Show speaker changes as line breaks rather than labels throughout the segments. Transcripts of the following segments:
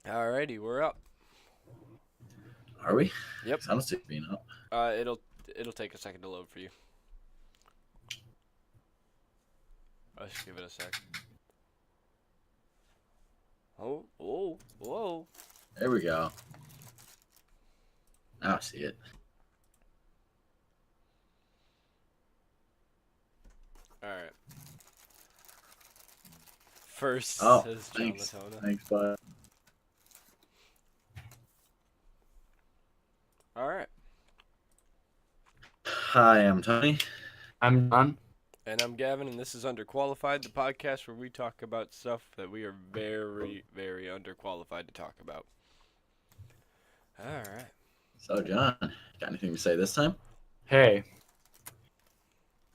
Alrighty, we're up.
Are we?
Yep.
I don't see it being up.
It'll take a second to load for you. Let's give it a sec. Oh, whoa.
There we go. Now I see it.
All right. First
Oh,
says John
thanks.
Latona.
Thanks, bud.
All right.
Hi, I'm Tony.
I'm John.
And I'm Gavin, and this is Underqualified, the podcast where we talk about stuff that we are very, very underqualified to talk about. All right.
So, John, got anything to say this time?
Hey,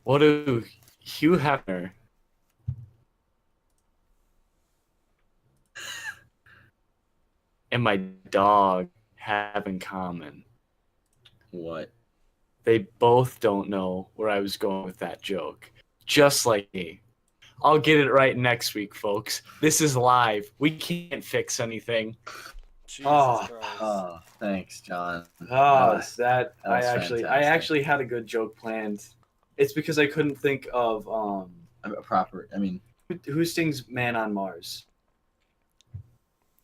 what do Hugh Hefner and my dog have in common?
What?
They both don't know where I was going with that joke. Just like me. I'll get it right next week, folks. This is live. We can't fix anything.
Jesus
Oh.
Christ.
Thanks, John.
Oh,
that
that
was
I
fantastic.
actually had a good joke planned. It's because I couldn't think of who sings Man on Mars?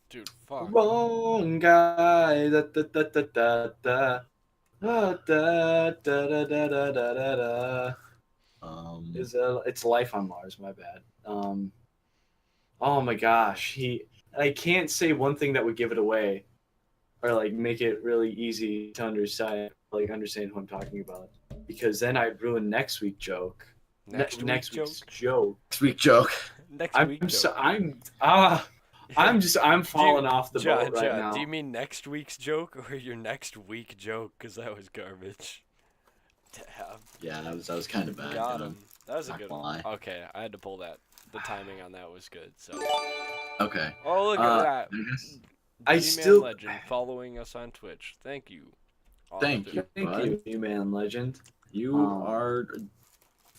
Dude, fuck.
Wrong guy. Da, da, da, da, da, da. Ah, da, da, da, da, da, da, da, da. It's Life on Mars, my bad. Oh my gosh. I can't say one thing that would give it away or like make it really easy to understand who I'm talking about. Because then I'd ruin next week's joke.
Next
week's
joke?
joke.
Next week joke.
Next
I'm
week
so,
joke.
I'm falling off the boat right
John,
now.
do you mean next week's joke or your next week joke? Because that was garbage. Damn.
Yeah, that was kind of bad.
Got
John.
him. That was a
Not
good
gonna
one.
lie.
Okay, I had to pull that. The timing on that was good. So.
Okay.
Oh, look at that.
I guess.
I
G-Man
still-
Legend following us on Twitch. Thank you.
Thank you.
Thank
bud.
you, man, legend.
You are a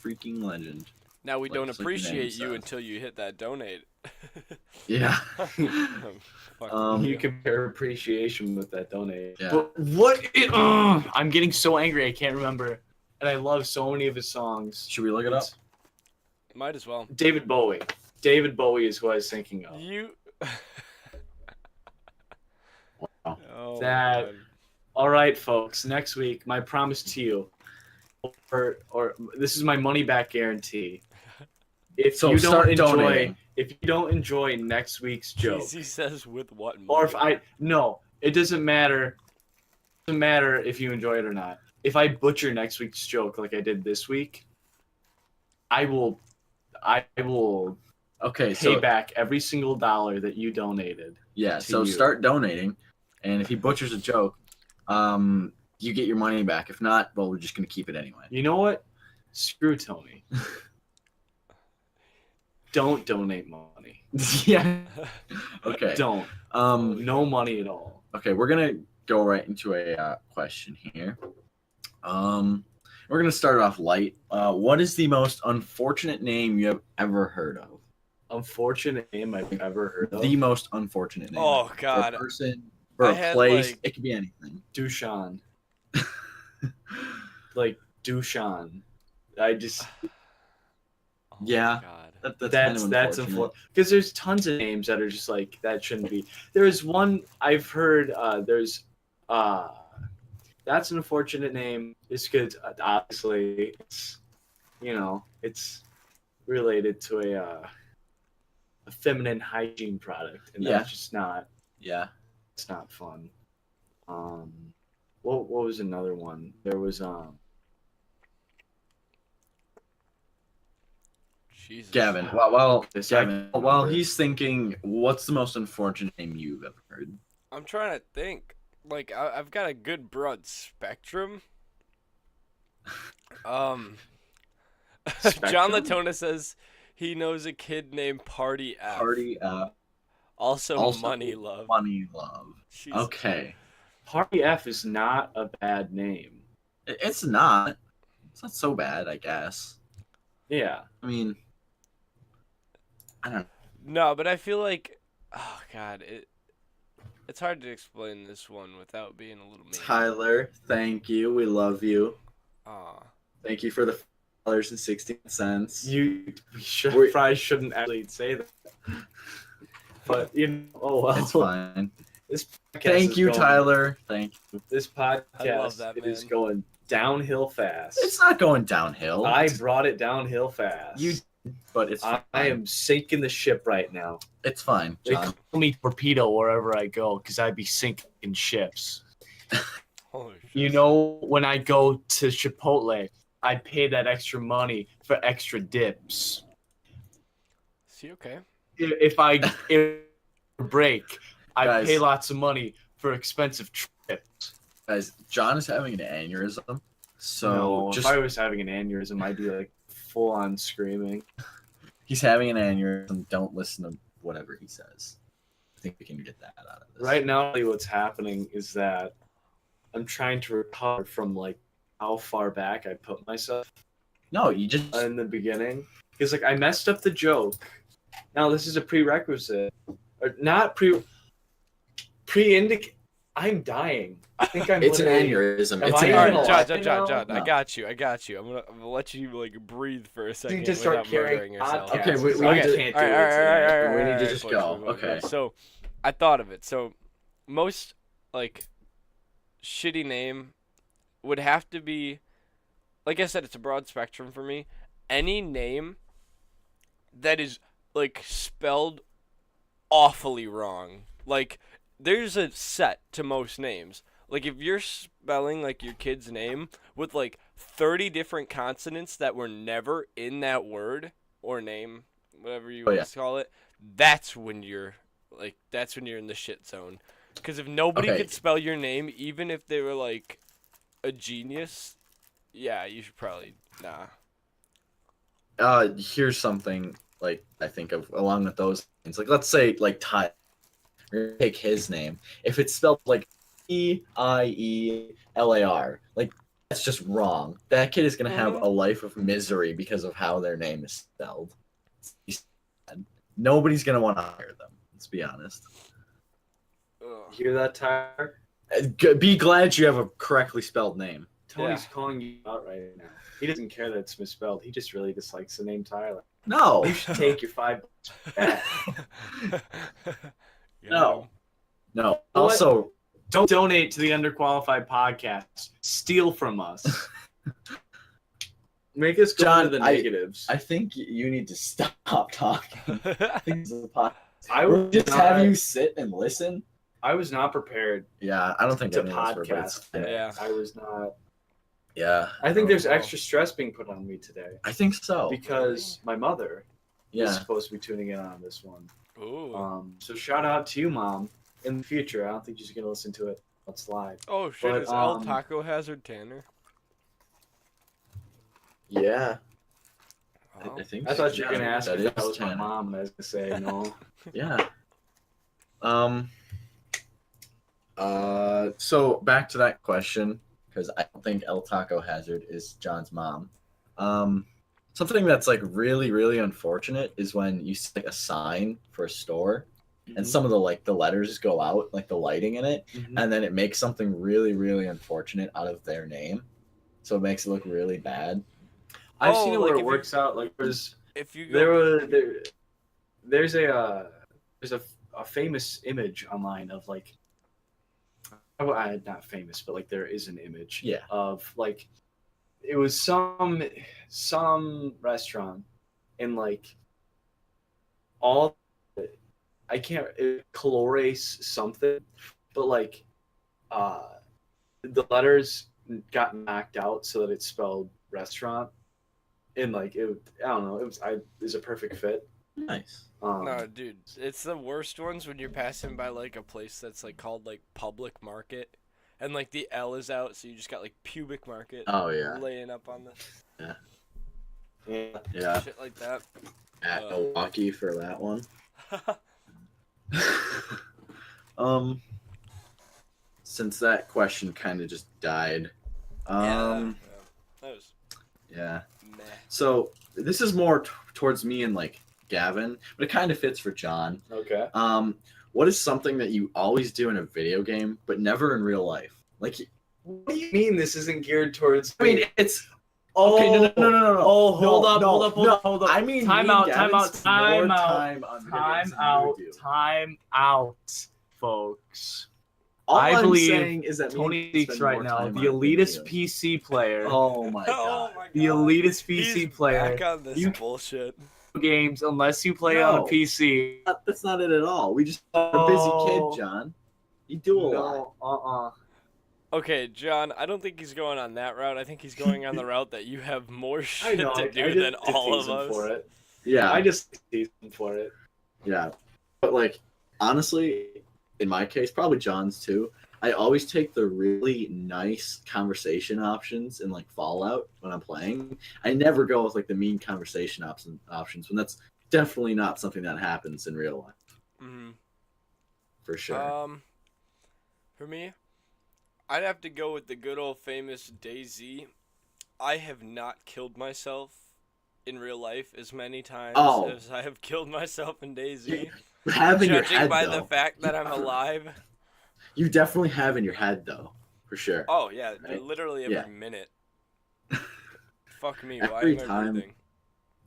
freaking legend.
Now we
Like-
don't
like your
appreciate
name
you
says.
until you hit that donate.
Yeah.
Fuck
You compare appreciation with that donate.
Yeah.
But I'm getting so angry I can't remember. And I love so many of his songs.
Should we look it up?
Might as well.
David Bowie. David Bowie is who I was thinking of.
You.
Wow.
Oh,
That-
man.
All right, folks. Next week, my promise to you, or this is my money back guarantee. If
So
you
start
don't enjoy,
donating.
if you don't enjoy next week's joke,
He says with what money?
or if it doesn't matter. It doesn't matter if you enjoy it or not. If I butcher next week's joke like I did this week, I will
Okay,
pay
so
back every single dollar that you donated.
yeah,
to
so
you.
start donating, and if he butchers a joke, you get your money back. If not, well, we're just gonna keep it anyway.
You know what? Screw Tony. Don't donate money.
Yeah. Okay.
Don't. No money at all.
Okay, we're gonna go right into a question here. We're gonna start off light. What is the most unfortunate name you have ever heard of?
Unfortunate name I've ever heard of.
The most unfortunate name.
Oh,
For
God.
a person, for
I
a
had,
place,
like-
it could be anything.
Dushan. Like Dushan. I just
Oh,
Yeah.
God.
That's
that's
kind of unfortunate.
unfortunate because there's tons of names that are just like that shouldn't be. There's one I've heard. There's that's an unfortunate name. It's good. Obviously, it's related to a feminine hygiene product, and
Yeah.
that's just not.
Yeah.
It's not fun. What was another one? There was
Jesus.
Gavin, while
This I
Gavin,
can't
while
remember.
he's thinking, what's the most unfortunate name you've ever heard?
I'm trying to think. Like, I've got a good broad spectrum. John
Spectrum?
Latona says he knows a kid named Party F.
Party,
Also Money Love.
Money Love.
Jeez.
Okay,
Party F is not a bad name.
it's not. It's not so bad, I guess.
Yeah.
I mean, I don't know.
No, but I feel like, oh God, It's hard to explain this one without being a little mean.
Tyler, thank you. We love you.
Aw.
Thank you for the $4.16.
You
We're-
probably shouldn't actually say that. But oh well.
It's fine.
This podcast
Thank
is
you,
going-
Tyler. Thank you.
This podcast
that,
is
man.
going downhill fast.
It's not going downhill.
I brought it downhill fast.
But it's fine.
I am sinking the ship right now.
It's fine,
They
John.
call me torpedo wherever I go because I'd be sinking ships.
Holy shit.
You know, when I go to Chipotle, I'd pay that extra money for extra dips.
See, okay.
If I break, I'd
Guys.
pay lots of money for expensive trips.
Guys, John is having an aneurysm. So
No,
just
if I was having an aneurysm, I'd be like full on screaming.
he's having an aneurysm. Don't listen to whatever he says. I think we can get that out of this.
Right now, what's happening is that I'm trying to recover from like how far back I put myself
No, you just
in the beginning. Because like I messed up the joke. Now this is a prerequisite, or not pre-indicate. I'm dying. I think I'm.
it's an
literally-
aneurysm.
Am
It's
I
an
even
All right,
alive
aneurysm.
John.
now?
I
No.
got you. I'm gonna let you like breathe for a second
just start
without
carrying
murdering yourself.
podcasts.
Okay, we
I
need to-
can't do
All right,
it
all right,
today.
all right,
We need to
all
just
right,
go.
boys.
Okay.
So, I thought of it. So, most like shitty name would have to be, like I said, it's a broad spectrum for me. Any name that is like spelled awfully wrong. Like there's a set to most names. Like if you're spelling like your kid's name with like 30 different consonants that were never in that word or name, whatever you
Oh,
want to call it, that's when you're in the shit zone. Because if nobody
Okay.
could spell your name, even if they were like a genius, yeah, you should probably
Here's something like I think of along with those things. Like let's say like Ty, we're gonna take his name. If it's spelled like Eielar, like that's just wrong. That kid is gonna have a life of misery because of how their name is spelled. Nobody's gonna want to hire them. Let's be honest.
Ugh.
Hear that, Tyler?
Be glad you have a correctly spelled name.
Tony's calling you out right now. He doesn't care that it's misspelled. He just really dislikes the name Tyler.
No,
You should take your $5 back.
no, no. Also,
Don't donate to the Underqualified podcast. Steal from us. Make us go
John,
to the negatives.
I think you need to stop talking. I think this is a podcast.
I
We'll
would
just
not,
have you sit and listen.
I was not prepared
Yeah, I don't think
to
any of us were, but it's
podcast.
fine.
Yeah.
I was not.
Yeah,
I think there's
Oh.
extra stress being put on me today
I think so.
because my mother is
Yeah,
supposed to be tuning in on this one.
Ooh.
So shout out to you, Mom. In the future, I don't think she's gonna listen to it. Let's live.
Oh shit!
but,
Is El
um,
Taco Hazard Tanner?
yeah.
Oh.
I think.
I thought you were gonna
Yeah,
ask if that
is
was my
Tanner.
mom, and I was gonna say no.
Yeah. So back to that question, because I don't think El Taco Hazard is John's mom. Something that's like really, really unfortunate is when you see like, a sign for a store and some of the letters go out, like the lighting in it,
Mhm.
and then it makes something really, really unfortunate out of their name. So it makes it look really bad.
I've
Oh,
seen it
like
where
if
it
you-
works out. Like
If you go,
there's a famous image online of like, not famous, but like there is an image
Yeah.
of like, it was some restaurant and like all I can't Colores something, but like the letters got knocked out so that it's spelled restaurant, and like I don't know, it was a perfect fit.
Nice.
no, dude, it's the worst ones when you're passing by like a place that's like called like Public Market, and like the L is out, so you just got like Pubic Market
Oh yeah.
laying up on
Yeah.
Yeah.
the shit like that.
At Milwaukee for that one. Since that question kind of just died.
Yeah, that was
Yeah.
meh.
So this is more towards me and like Gavin, but it kind of fits for John.
Okay.
what is something that you always do in a video game but never in real life? Like,
What do you mean this isn't geared towards?
I mean, it's
Oh,
okay. No.
Oh, hold up.
I mean,
Time
me and
out.
Gavin spend more time on video games than you do.
Time out, folks.
All
I
I'm
believe
saying is that
Tony
me and
Speaks
spend
right
more
now,
time
the
on
elitist
video.
PC player.
Oh my
Oh
god.
my god.
The elitist PC
He's
player.
back on this
You
bullshit.
games unless you play on a
No.
PC.
That's not it at all. We just are a busy kid, John. You do a lot.
No.
Okay, John, I don't think he's going on that route. I think he's going on the route that you have more
I
shit
know.
to
I
do
just
than all
tease
of
him
us.
for it.
Yeah.
I just tease him for it.
Yeah. But like honestly, in my case, probably John's too, I always take the really nice conversation options in like Fallout when I'm playing. I never go with like the mean conversation options when that's definitely not something that happens in real life.
Mm-hmm.
For sure.
For me, I'd have to go with the good old famous DayZ. I have not killed myself in real life as many times as I have killed myself in DayZ.
You have in your
Judging
head
by
though.
the fact that I'm alive.
You definitely have in your head though, for sure.
Oh yeah,
Right?
literally every
Yeah.
minute. Fuck me, why
Every
am I
time.
breathing?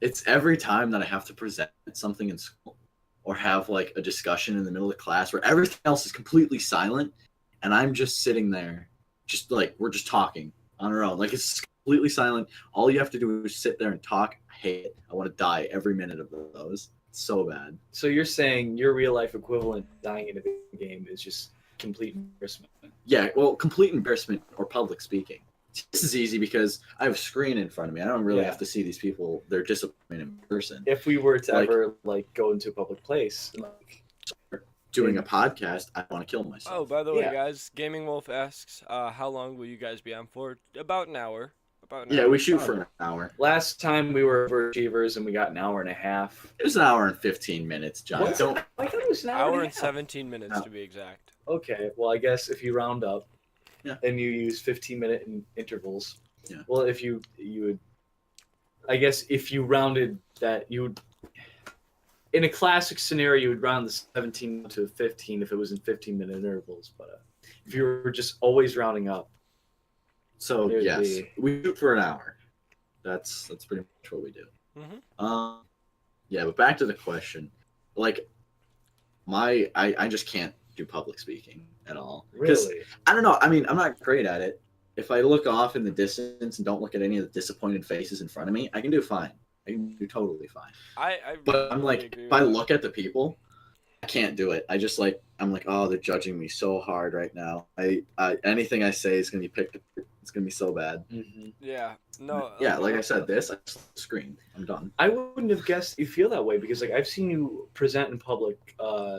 It's every time that I have to present something in school or have like a discussion in the middle of class where everything else is completely silent and I'm just sitting there, just like we're just talking on our own. Like it's completely silent. All you have to do is sit there and talk. I hate it. I want to die every minute of those. It's so bad.
So you're saying your real life equivalent to dying in a video game is just complete embarrassment?
Yeah, well, complete embarrassment or public speaking. This is easy because I have a screen in front of me. I don't really
Yeah.
have to see these people. They're disappointed in person.
If we were to
Like-
ever like go into a public place, like,
Doing a podcast, I want to kill myself.
Oh, by the way,
Yeah.
guys, Gaming Wolf asks, how long will you guys be on for? About an hour.
Yeah, we shoot for an hour.
last time we were overachievers and we got an hour and a half.
It was an hour and 15 minutes, John.
What?
Don't.
I thought it was an
Hour
and
and
a half.
17 minutes
No.
to be exact.
Okay, well I guess if you round up,
Yeah.
and you use 15-minute intervals.
Yeah.
Well, if you would, I guess if you rounded that, you would. In a classic scenario, you would round the 17 to 15 if it was in 15-minute intervals. But if you were just always rounding up,
So
There's
yes,
the-
we shoot for an hour. That's pretty much what we do.
Mhm.
Yeah, but back to the question. Like, I just can't do public speaking at all. 'Cause
really,
I don't know. I mean, I'm not great at it. If I look off in the distance and don't look at any of the disappointed faces in front of me, I can do fine. I can do totally fine.
I
But I'm
really
like,
agree
if
with
I
that.
look at the people, I can't do it. I'm like, oh, they're judging me so hard right now. Anything I say is gonna be picked. It's gonna be so bad.
Yeah, no.
Yeah, like I said, I just scream. I'm done.
I wouldn't have guessed you feel that way because like I've seen you present in public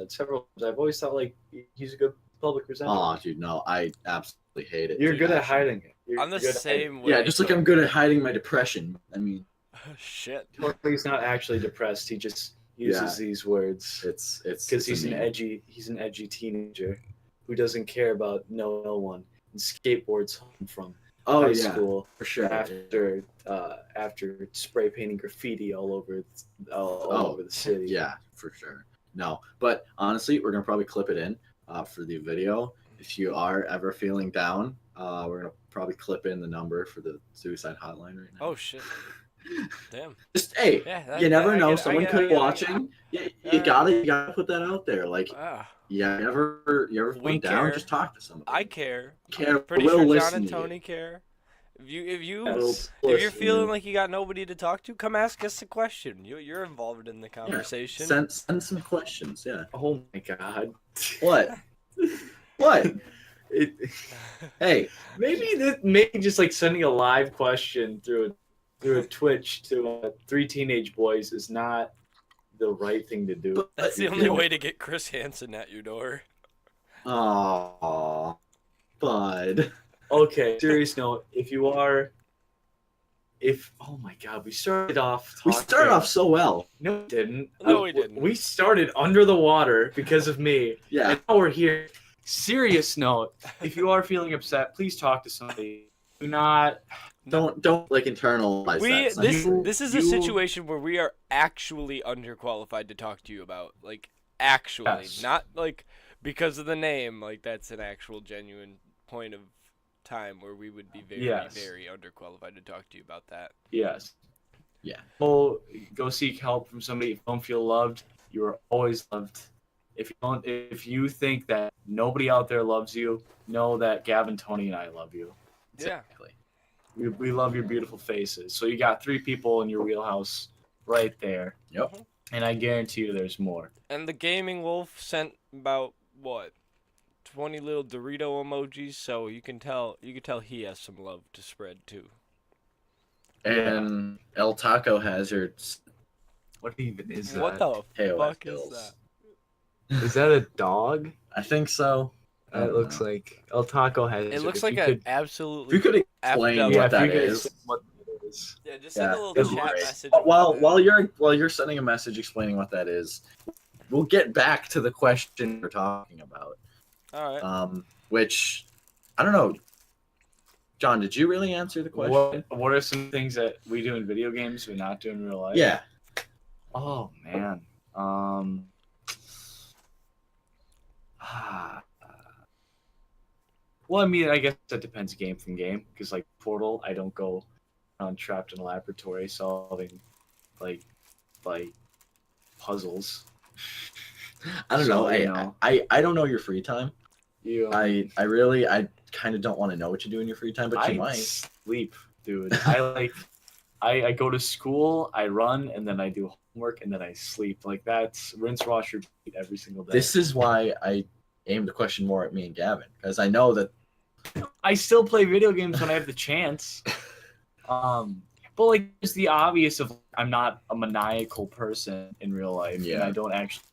several times. I've always thought like he's a good public presenter.
Oh, dude, no, I absolutely hate it.
You're
dude.
good at hiding it. You're
I'm the
good at hiding
same way.
Yeah, just like I'm good at hiding my depression. I mean,
Shit.
it. He's not actually depressed. He just uses these words
it's
because he's
a
an
meme.
edgy teenager who doesn't care about no one and skateboards home from
Oh
high
yeah,
school
for sure.
after spray painting graffiti all over the city.
Yeah, for sure. No, but honestly, we're gonna probably clip it in for the video. If you are ever feeling down, we're gonna probably clip in the number for the suicide hotline right now.
Oh shit. Damn.
Just hey,
Yeah.
you never know.
I
Someone
get
could
it,
be
I get it.
watching. You gotta put that out there. Like,
Ah,
yeah, you ever
We
feel down?
care.
Just talk to somebody.
I care.
care.
Pretty
We'll
sure John
listen
and
to you.
Tony care. If you
We'll
if you're
listen to
feeling
you.
like you got nobody to talk to, come ask us a question. You're involved in the conversation.
Send some questions. Yeah.
Oh my god.
What? What? Hey,
Maybe just like sending a live question through a Twitch to three teenage boys is not the right thing to do.
That's the only way to get Chris Hansen at your door.
Aw, bud.
Okay, serious note. Oh my god, we started off.
We started off so well.
No, we didn't.
No, we didn't.
We started under the water because of me,
Yeah.
and now we're here.
Serious note, if you are feeling upset, please talk to somebody. Do not.
Don't like internalize that. It's not-
This is a
you-
situation where we are actually underqualified to talk to you about. Like Actually,
Yes.
not like because of the name. Like that's an actual genuine point of time where we would be very,
Yes.
very underqualified to talk to you about that.
Yes.
Yeah.
Go seek help from somebody. If you don't feel loved, you are always loved. If you think that nobody out there loves you, know that Gavin, Tony, and I love you.
Yeah.
Exactly.
We love your beautiful faces. So you got 3 people in your wheelhouse right there.
Yep.
And I guarantee you there's more.
And the gaming wolf sent about what 20 little Dorito emojis, so you can tell he has some love to spread too.
And El Taco Hazards
What even is that?
What the
KOF
fuck is
kills.
that?
Is that a dog?
I think so. I
That
don't
looks
know.
like El Taco has.
It looks like
you
an
could,
If
absolutely
you could explain
effed up-
what
if
that
you could
is.
explain what that is.
Yeah, just
Yeah,
send a little
that'd
be
chat
great.
message.
While you're sending a message explaining what that is, we'll get back to the question we're talking about.
All right.
Which I don't know. John, did you really answer the question?
What are some things that we do in video games we not do in real life?
Yeah.
Oh man. Well, I mean, I guess that depends game from game. Because like Portal, I don't go around trapped in a laboratory solving like puzzles.
I don't
So,
know.
you know.
I don't know your free time.
You,
I kind of don't want to know what you do in your free time, but you might.
sleep, dude. I go to school, I run, and then I do homework, and then I sleep. Like that's rinse, wash, repeat every single day.
This is why I aimed the question more at me and Gavin, because I know that.
I still play video games when I have the chance. But like it's the obvious of I'm not a maniacal person in real life, and
Yeah.
I don't actually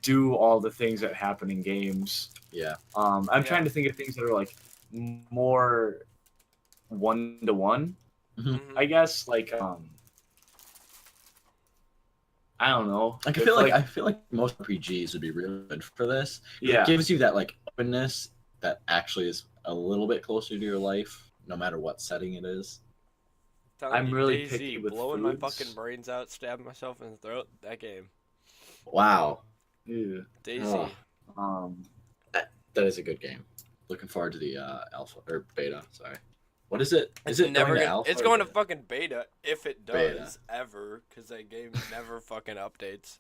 do all the things that happen in games.
Yeah.
I'm trying to think of things that are like more one-to-one.
Mhm.
I guess like I don't know.
Like, I feel like most RPGs would be really good for this.
Yeah.
It gives you that like openness that actually is a little bit closer to your life, no matter what setting it is.
Telling
I'm
you,
really
DayZ,
picky with
blowing my
foods.
fucking brains out, stabbing myself in the throat. That game,
Wow,
Yeah.
DayZ.
Um
that is a good game. Looking forward to the alpha or beta. Sorry, what is it? Is
It's
it
never
going to
gonna,
alpha?
It's
or
going to
beta?
fucking beta if it does
Beta.
ever, because that game never fucking updates.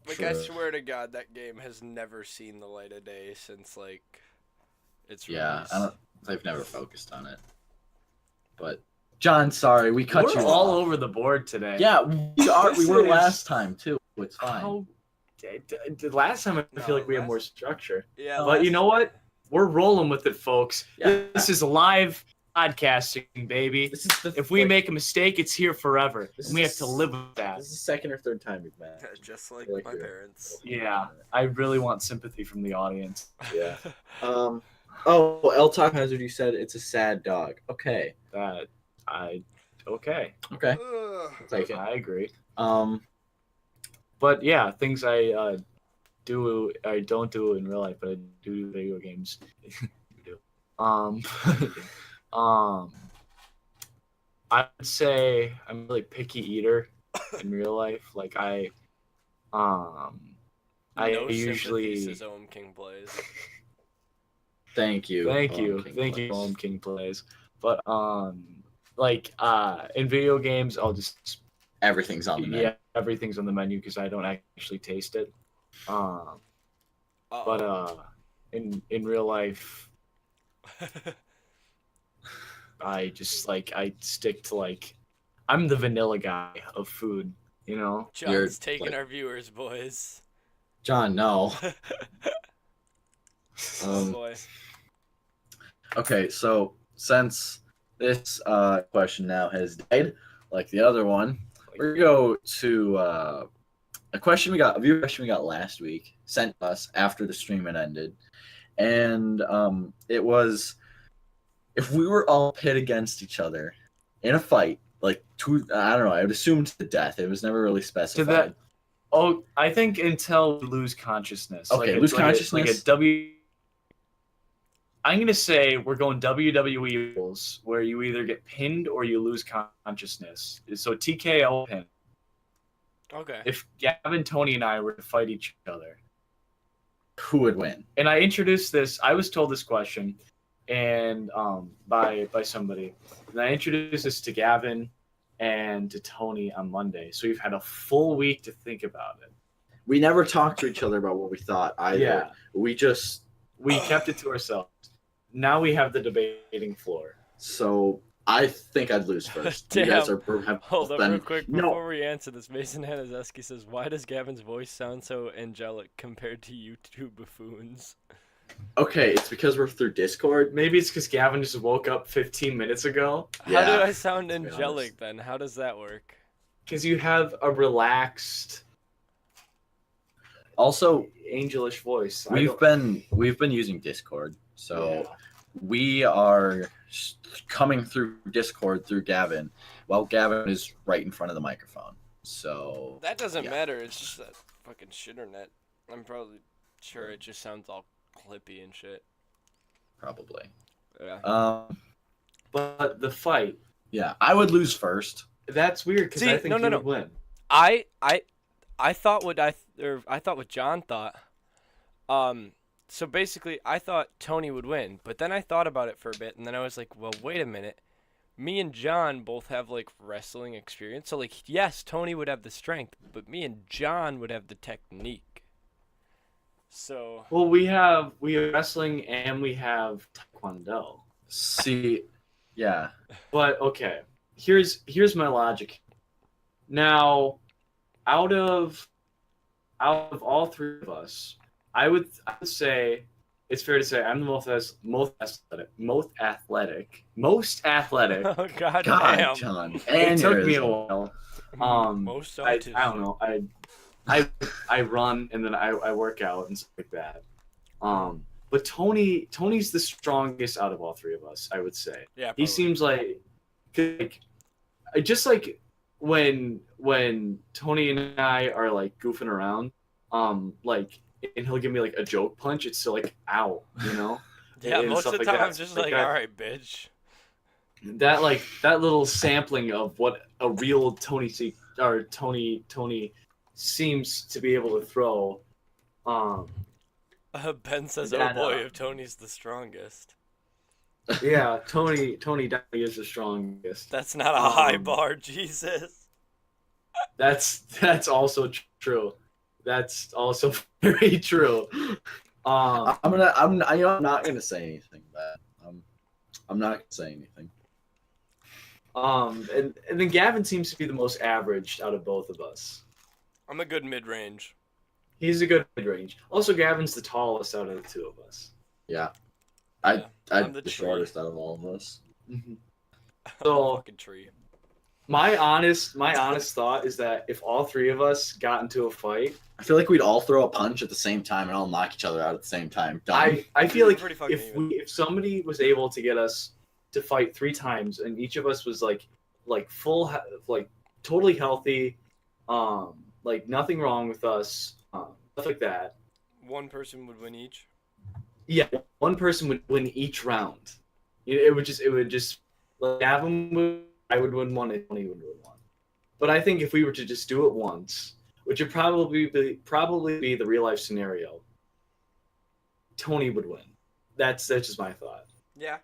Like
True.
I swear to God, that game has never seen the light of day since like its
Yeah,
release.
I've never focused on it. But John, sorry, we cut
we're
you
all
off.
over the board today.
Yeah, we are. We
This
were
is-
last time too. It's fine.
How the last time I
No,
feel like we had
last-
more structure.
Yeah,
But you know what? We're rolling with it, folks.
Yeah.
This is live podcasting, baby.
This is the,
If we
like,
make a mistake, it's here forever.
This
And we have
is-
to live with that.
This is the second or third time we've met.
just like
Like
my
you're-
parents.
Yeah, I really want sympathy from the audience.
Yeah. Oh, El Taco Hazard, you said it's a sad dog. Okay.
Okay.
Okay.
Ugh.
Take it.
I agree.
Um.
But yeah, things I don't do in real life, but I do video games. do. I would say I'm a really picky eater in real life. Like I
No
usually
sympathy, says Ohm King plays.
Thank you.
thank
King
you
Place.
Home King plays. But like in video games, I'll just
Everything's on the menu.
yeah, everything's on the menu because I don't actually taste it. But in real life, I just like I stick to like I'm the vanilla guy of food, you know.
John's
You're,
taking
like-
our viewers, boys.
John, no.
Oh boy.
Okay, so since this question now has died, like the other one, we're gonna go to a viewer question we got last week, sent us after the stream had ended, and it was if we were all pit against each other in a fight, like I don't know, I would assume to the death. It was never really specified.
Oh, I think until we lose consciousness.
Okay,
like
lose
like
consciousness?
like a W. I'm gonna say we're going WWE rules, where you either get pinned or you lose consciousness. So TKO pin.
Okay.
If Gavin, Tony, and I were to fight each other,
Who would win?
and I introduced this, I was told this question, and by somebody, and I introduced this to Gavin and to Tony on Monday. So we've had a full week to think about it.
We never talked to each other about what we thought either.
Yeah.
We
kept it to ourselves. Now we have the debating floor.
So I think I'd lose first. You guys have
Hold up
been...
real quick
No.
before we answer this. Mason Hanazeski says, "Why does Gavin's voice sound so angelic compared to you two buffoons?"
Okay, it's because we're through Discord.
Maybe it's because Gavin just woke up 15 minutes ago.
How
Yeah,
did I sound
to be
angelic
honest.
then? How does that work?
Because you have a relaxed,
Also,
angelish voice.
we've been using Discord, so we are coming through Discord through Gavin, while Gavin is right in front of the microphone. So
That doesn't
Yeah.
matter. It's just that fucking shitternet. I'm probably sure it just sounds all clippy and shit.
probably.
Yeah.
But the fight,
Yeah, I would lose first.
that's weird because
See,
I think
no,
you
no,
would win.
I thought what I thought what John thought. So basically, I thought Tony would win, but then I thought about it for a bit, and then I was like, well, wait a minute. Me and John both have like wrestling experience, so like, yes, Tony would have the strength, but me and John would have the technique. So
Well, we have wrestling and we have taekwondo.
See, yeah,
But okay, here's my logic. Now, out of all three of us, I would say it's fair to say I'm the most athletic.
oh god
God,
damn.
John.
It
And
took
there
me
is-
a while.
Most
I
autistic.
don't know. I run and then I work out and stuff like that. But Tony's the strongest out of all three of us, I would say.
Yeah,
He
probably.
seems like just like when Tony and I are like goofing around, like, and he'll give me like a joke punch, it's still like ow, you know?
Yeah,
and
most
stuff
of the
like
time
that.
I'm just
Like
like,
that.
all right, bitch.
That little sampling of what a real Tony seems to be able to throw.
Ben says,
Yeah,
"Oh boy,
no.
if Tony's the strongest."
Yeah, Tony definitely is the strongest.
That's not a high
Um,
bar, Jesus.
That's also true. That's also very true.
I'm not gonna say anything bad. I'm not gonna say anything.
And then Gavin seems to be the most average out of both of us.
I'm a good mid-range.
He's a good mid-range. Also, Gavin's the tallest out of the two of us.
Yeah,
Yeah, I'm
I'm
the
the
tree.
shortest out of all of us.
I'm
So-
a fucking tree.
My honest thought is that if all three of us got into a fight,
I feel like we'd all throw a punch at the same time and all knock each other out at the same time. Done.
I feel like
Pretty fucking even.
if somebody was able to get us to fight 3 times and each of us was like full totally healthy, like nothing wrong with us, stuff like that.
One person would win each.
Yeah, one person would win each round. It would just like Gavin would, I would win one and Tony would win one. But I think if we were to just do it once, which would probably be the real life scenario, Tony would win. That's just my thought.
Yeah,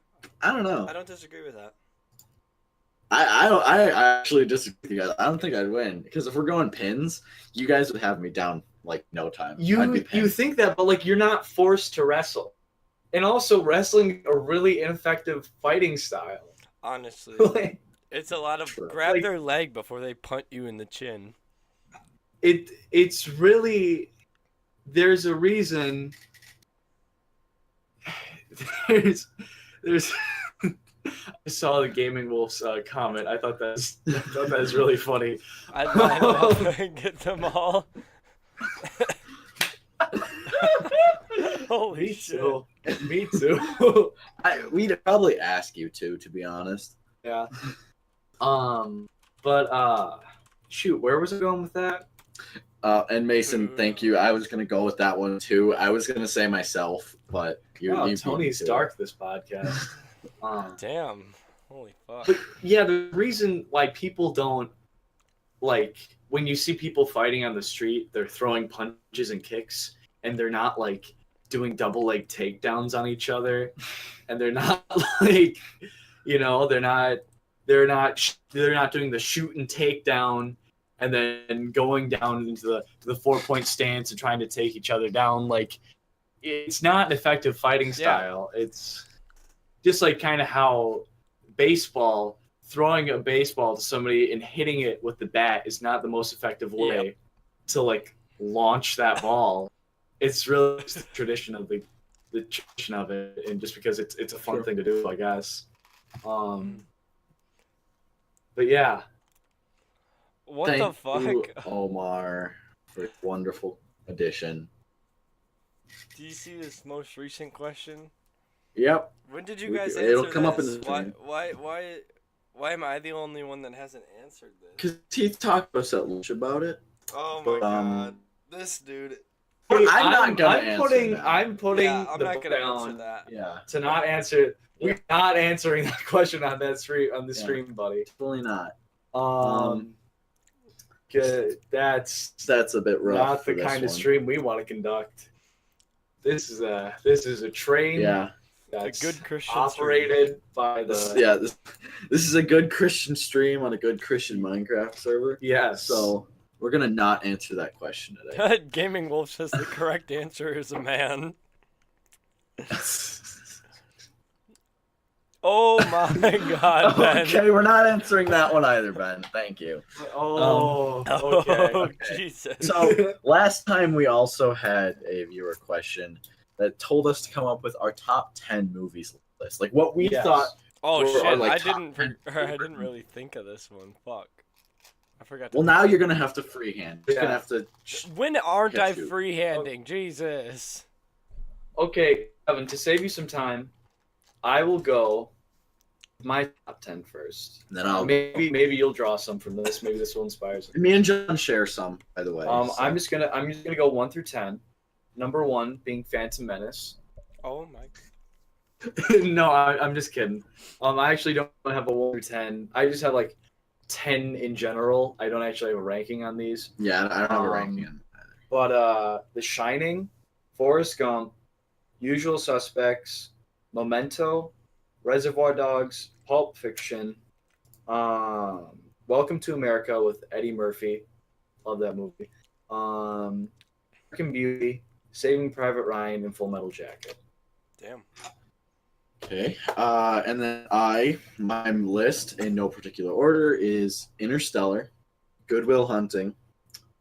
I don't know.
I don't disagree with that.
I actually disagree with you guys. I don't think I'd win because if we're going pins, you guys would have me down like no time. I'd be
You
pinned.
think that, but like you're not forced to wrestle, and also wrestling a really ineffective fighting style.
Honestly,
Like,
it's a lot of
True.
grab
Like-
their leg before they punt you in the chin.
it's really, there's a reason. There's I saw the Gaming Wolves comment. I thought that was really funny.
I'd line them up and get them all. Holy
Me
shit.
too. Me too.
We'd probably ask you to be honest.
Yeah. But shoot, where was I going with that?
And Mason, thank you. I was gonna go with that one too. I was gonna say myself, but you.
Oh,
you beat me
Tony's
to it.
dark this podcast.
Damn. Holy fuck.
But yeah, the reason why people don't like when you see people fighting on the street, they're throwing punches and kicks, and they're not like doing double leg takedowns on each other, and they're not like, you know, they're not doing the shoot and takedown and then going down into the 4-point stance and trying to take each other down. Like, it's not an effective fighting style. It's just like kind of how baseball, throwing a baseball to somebody and hitting it with the bat is not the most effective way to like launch that ball. It's really just the tradition of the tradition of it, and just because it's a fun thing to do, I guess. But yeah.
What
Thank
the fuck?
you, Omar, for a wonderful addition.
Do you see this most recent question?
Yep.
When did you guys answer
It'll come up in
this?
the stream.
Why am I the only one that hasn't answered this?
Because he talked to us at lunch about it.
Oh my god, this dude.
I'm not gonna answer that.
I'm putting
Yeah, I'm
the
not gonna
down
answer that.
Yeah,
to not answer. We're not answering that question on that stream stream, buddy.
definitely not.
Good. That's
a bit rough.
not
for
the
this
kind of
one.
stream we want to conduct. This is a train.
Yeah.
That's
A good Christian
operated by the.
This is a good Christian stream on a good Christian Minecraft server.
Yes.
So we're gonna not answer that question today.
Gaming Wolf says the correct answer is a man. Oh my god, Ben.
Okay, we're not answering that one either, Ben. Thank you.
Oh.
Oh,
Okay.
Jesus.
So last time we also had a viewer question that told us to come up with our top 10 movies list, like what we
Yes.
thought.
Oh
Or,
shit,
like,
I
top
didn't
10
I didn't really think of this one. Fuck. I forgot to
Well, now you're gonna have to freehand. You're gonna
Yeah.
have to.
When aren't I
Get you.
freehanding? Jesus.
Okay, Kevin. To save you some time, I will go with my top 10 first.
And then I'll.
Maybe you'll draw some from this. Maybe this will inspire some.
Me and John share some, by the way. so-
I'm just gonna go 1 through 10. Number 1 being Phantom Menace.
Oh my.
No, I'm just kidding. I actually don't have a 1 through 10. I just have like 10 in general. I don't actually have a ranking on these.
Yeah, I don't have a ranking. on that.
But The Shining, Forrest Gump, Usual Suspects, Memento, Reservoir Dogs, Pulp Fiction, Welcome to America with Eddie Murphy. Love that movie. American Beauty, Saving Private Ryan, and Full Metal Jacket.
Damn.
Okay. And then my list in no particular order is Interstellar, Good Will Hunting,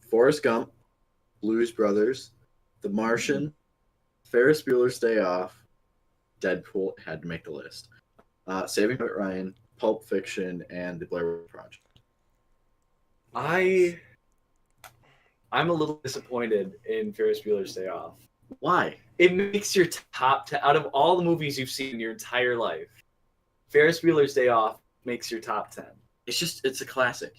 Forrest Gump, Blues Brothers, The Martian, Ferris Bueller's Day Off, Deadpool had to make the list, Saving Private Ryan, Pulp Fiction, and The Blair Witch Project.
I'm a little disappointed in Ferris Bueller's Day Off.
Why?
It makes your top 10 out of all the movies you've seen in your entire life. Ferris Bueller's Day Off makes your top 10.
It's a classic.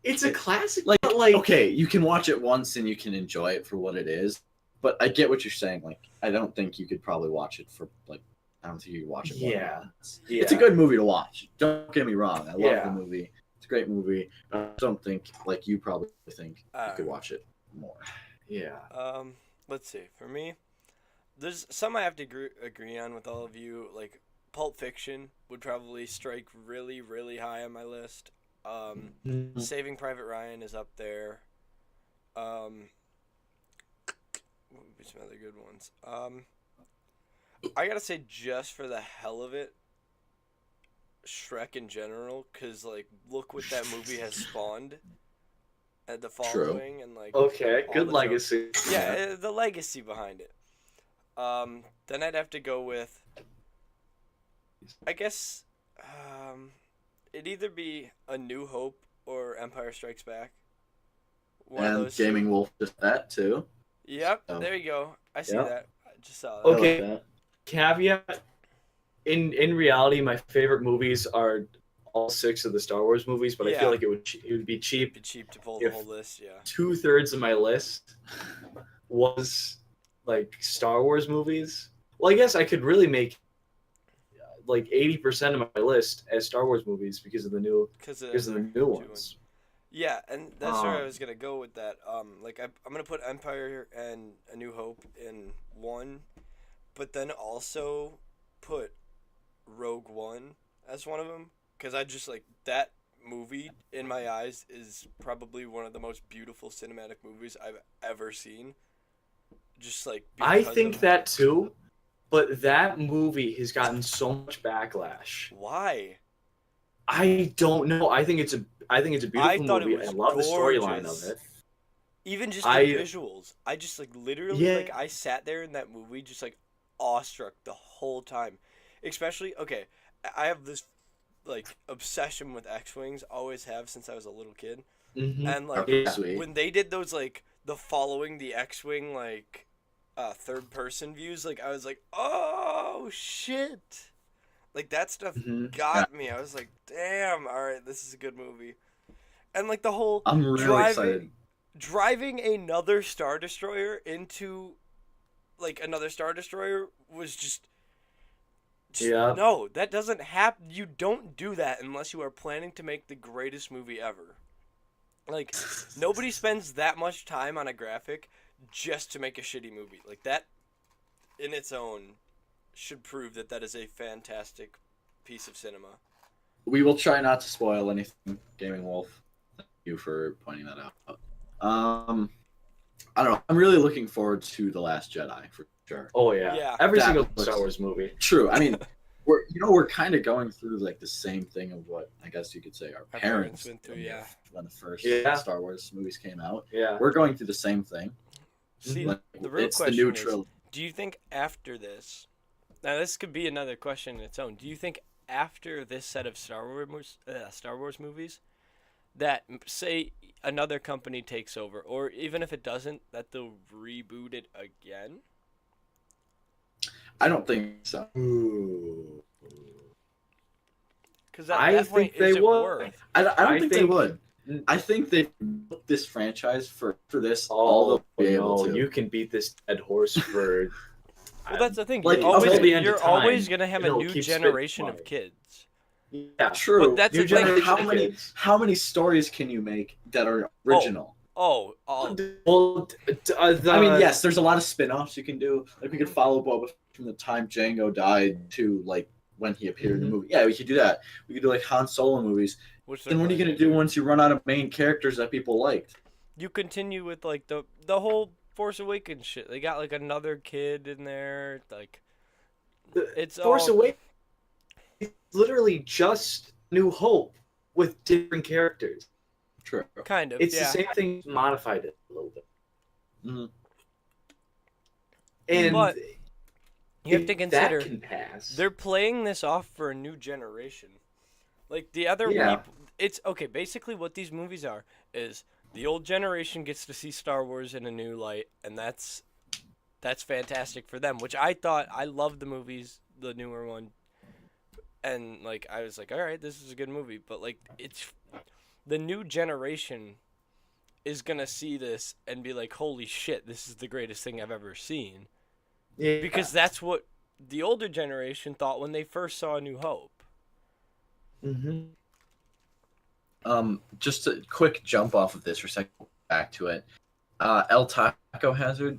It's a classic.
Like,
but, like,
okay, you can watch it once and you can enjoy it for what it is, but I get what you're saying. Like, I don't think you could probably watch it for like. I don't think you could watch it. more than
Yeah.
once.
Yeah.
It's a good movie to watch. Don't get me wrong. I love
Yeah.
the movie. It's a great movie. I don't think like you probably think you could watch it more.
Yeah.
Let's see. For me, there's some I have to agree on with all of you. Like Pulp Fiction would probably strike really, really high on my list. Saving Private Ryan is up there. What would be some other good ones? I gotta say, just for the hell of it, Shrek in general, because like, look what that movie has spawned. And the following and like.
Okay.
all
Good
the
legacy.
Yeah, the legacy behind it. Then I'd have to go with, I guess, it'd either be A New Hope or Empire Strikes Back. One of
And
those
Gaming
two.
Wolf just that too.
Yep,
Oh.
there you go. I see
Yeah.
that. I just saw that.
I like
Okay.
that.
Caveat. In reality, my favorite movies are all 6 of the Star Wars movies, but I
Yeah.
feel like it would be
It'd
cheap.
be cheap to pull the
If-
whole list, yeah.
2/3 of my list was like Star Wars movies. Well, I guess I could really make like 80% of my list as Star Wars movies because of the new
Because of
new ones.
Yeah, and that's where I was gonna go with that. Like I'm gonna put Empire and A New Hope in one, but then also put Rogue One as one of them, because I just like that movie in my eyes is probably one of the most beautiful cinematic movies I've ever seen. Just like
I
because
think
of
that too, but that movie has gotten so much backlash.
why.
I don't know. I think it's a
I
beautiful
thought it
movie. I
was
love the storyline of
gorgeous.
it.
Even just the
I
visuals. I just like literally
yeah.
like I sat there in that movie just like awestruck the whole time. Especially okay, I have this like obsession with X-wings, always have since I was a little kid. And
Are
like
pretty
Yeah.
sweet.
when they did those like the following the X-wing like third person views, like I was like, "Oh shit." Like that stuff
hmm
got me. I was like, "Damn, all right, this is a good movie." And like the whole
I'm really excited.
driving another Star Destroyer into like another Star Destroyer was just
Yeah.
no, that doesn't happen. You don't do that unless you are planning to make the greatest movie ever. Like nobody spends that much time on a graphic just to make a shitty movie. Like that in its own should prove that that is a fantastic piece of cinema.
We will try not to spoil anything, Gaming Wolf. Thank you for pointing that out. I don't know. I'm really looking forward to The Last Jedi for sure.
Oh yeah.
Yeah.
Every
That
single
looks-
Star Wars movie.
True. I mean, we're kind of going through like the same thing of what I guess you could say our
Our
parents
went through,
when
yeah.
when the first
Yeah.
Star Wars movies came out.
Yeah.
We're going through the same thing.
See,
Like,
the real
it's the
question
new
is,
trilogy.
do you think after this, now this could be another question in its own. Do you think after this set of Star Wars movies, that say another company takes over, or even if it doesn't, that they'll reboot it again?
I don't think so.
Because at
I
that
think
point,
they
is it
would.
worth?
I don't
I
think they
think-
would. I think they built this franchise for this all
Oh
they'll be able
no,
to.
you can beat this dead horse for.
Well, that's the thing.
Like,
You're always,
until
the end
you're
of time,
always gonna have a
it'll
new
keep spitting
generation of
fire.
kids.
Yeah.
True.
But that's
New
the thing.
generation
how
of
many
kids.
how many stories can you make that are original?
Oh,
Well,
I mean, yes, there's a lot of spin-offs you can do. Like we could follow Boba from the time Django died to like when he appeared in the movie. Yeah, we could do that. We could do like Han Solo movies.
which
Then what are you gonna do once you run out of main characters that people liked?
You continue with like the whole Force Awakens shit. They got like another kid in there. Like it's
Force
all
Awakens is literally just New Hope with different characters.
True.
kind of.
It's
yeah.
the same thing, modified it a little bit.
Mhm.
And
But You have
if
to consider
that can pass.
they're playing this off for a new generation. Like the other
Yeah.
it's okay, basically what these movies are is the old generation gets to see Star Wars in a new light, and that's fantastic for them, which I thought I loved the movies, the newer one. And like I was like, all right, this is a good movie, but like it's the new generation is going to see this and be like, holy shit, this is the greatest thing I've ever seen.
Yeah.
Because that's what the older generation thought when they first saw A New Hope.
Mm-hmm.
Just a quick jump off of this for a second, back to it. El Taco Hazard.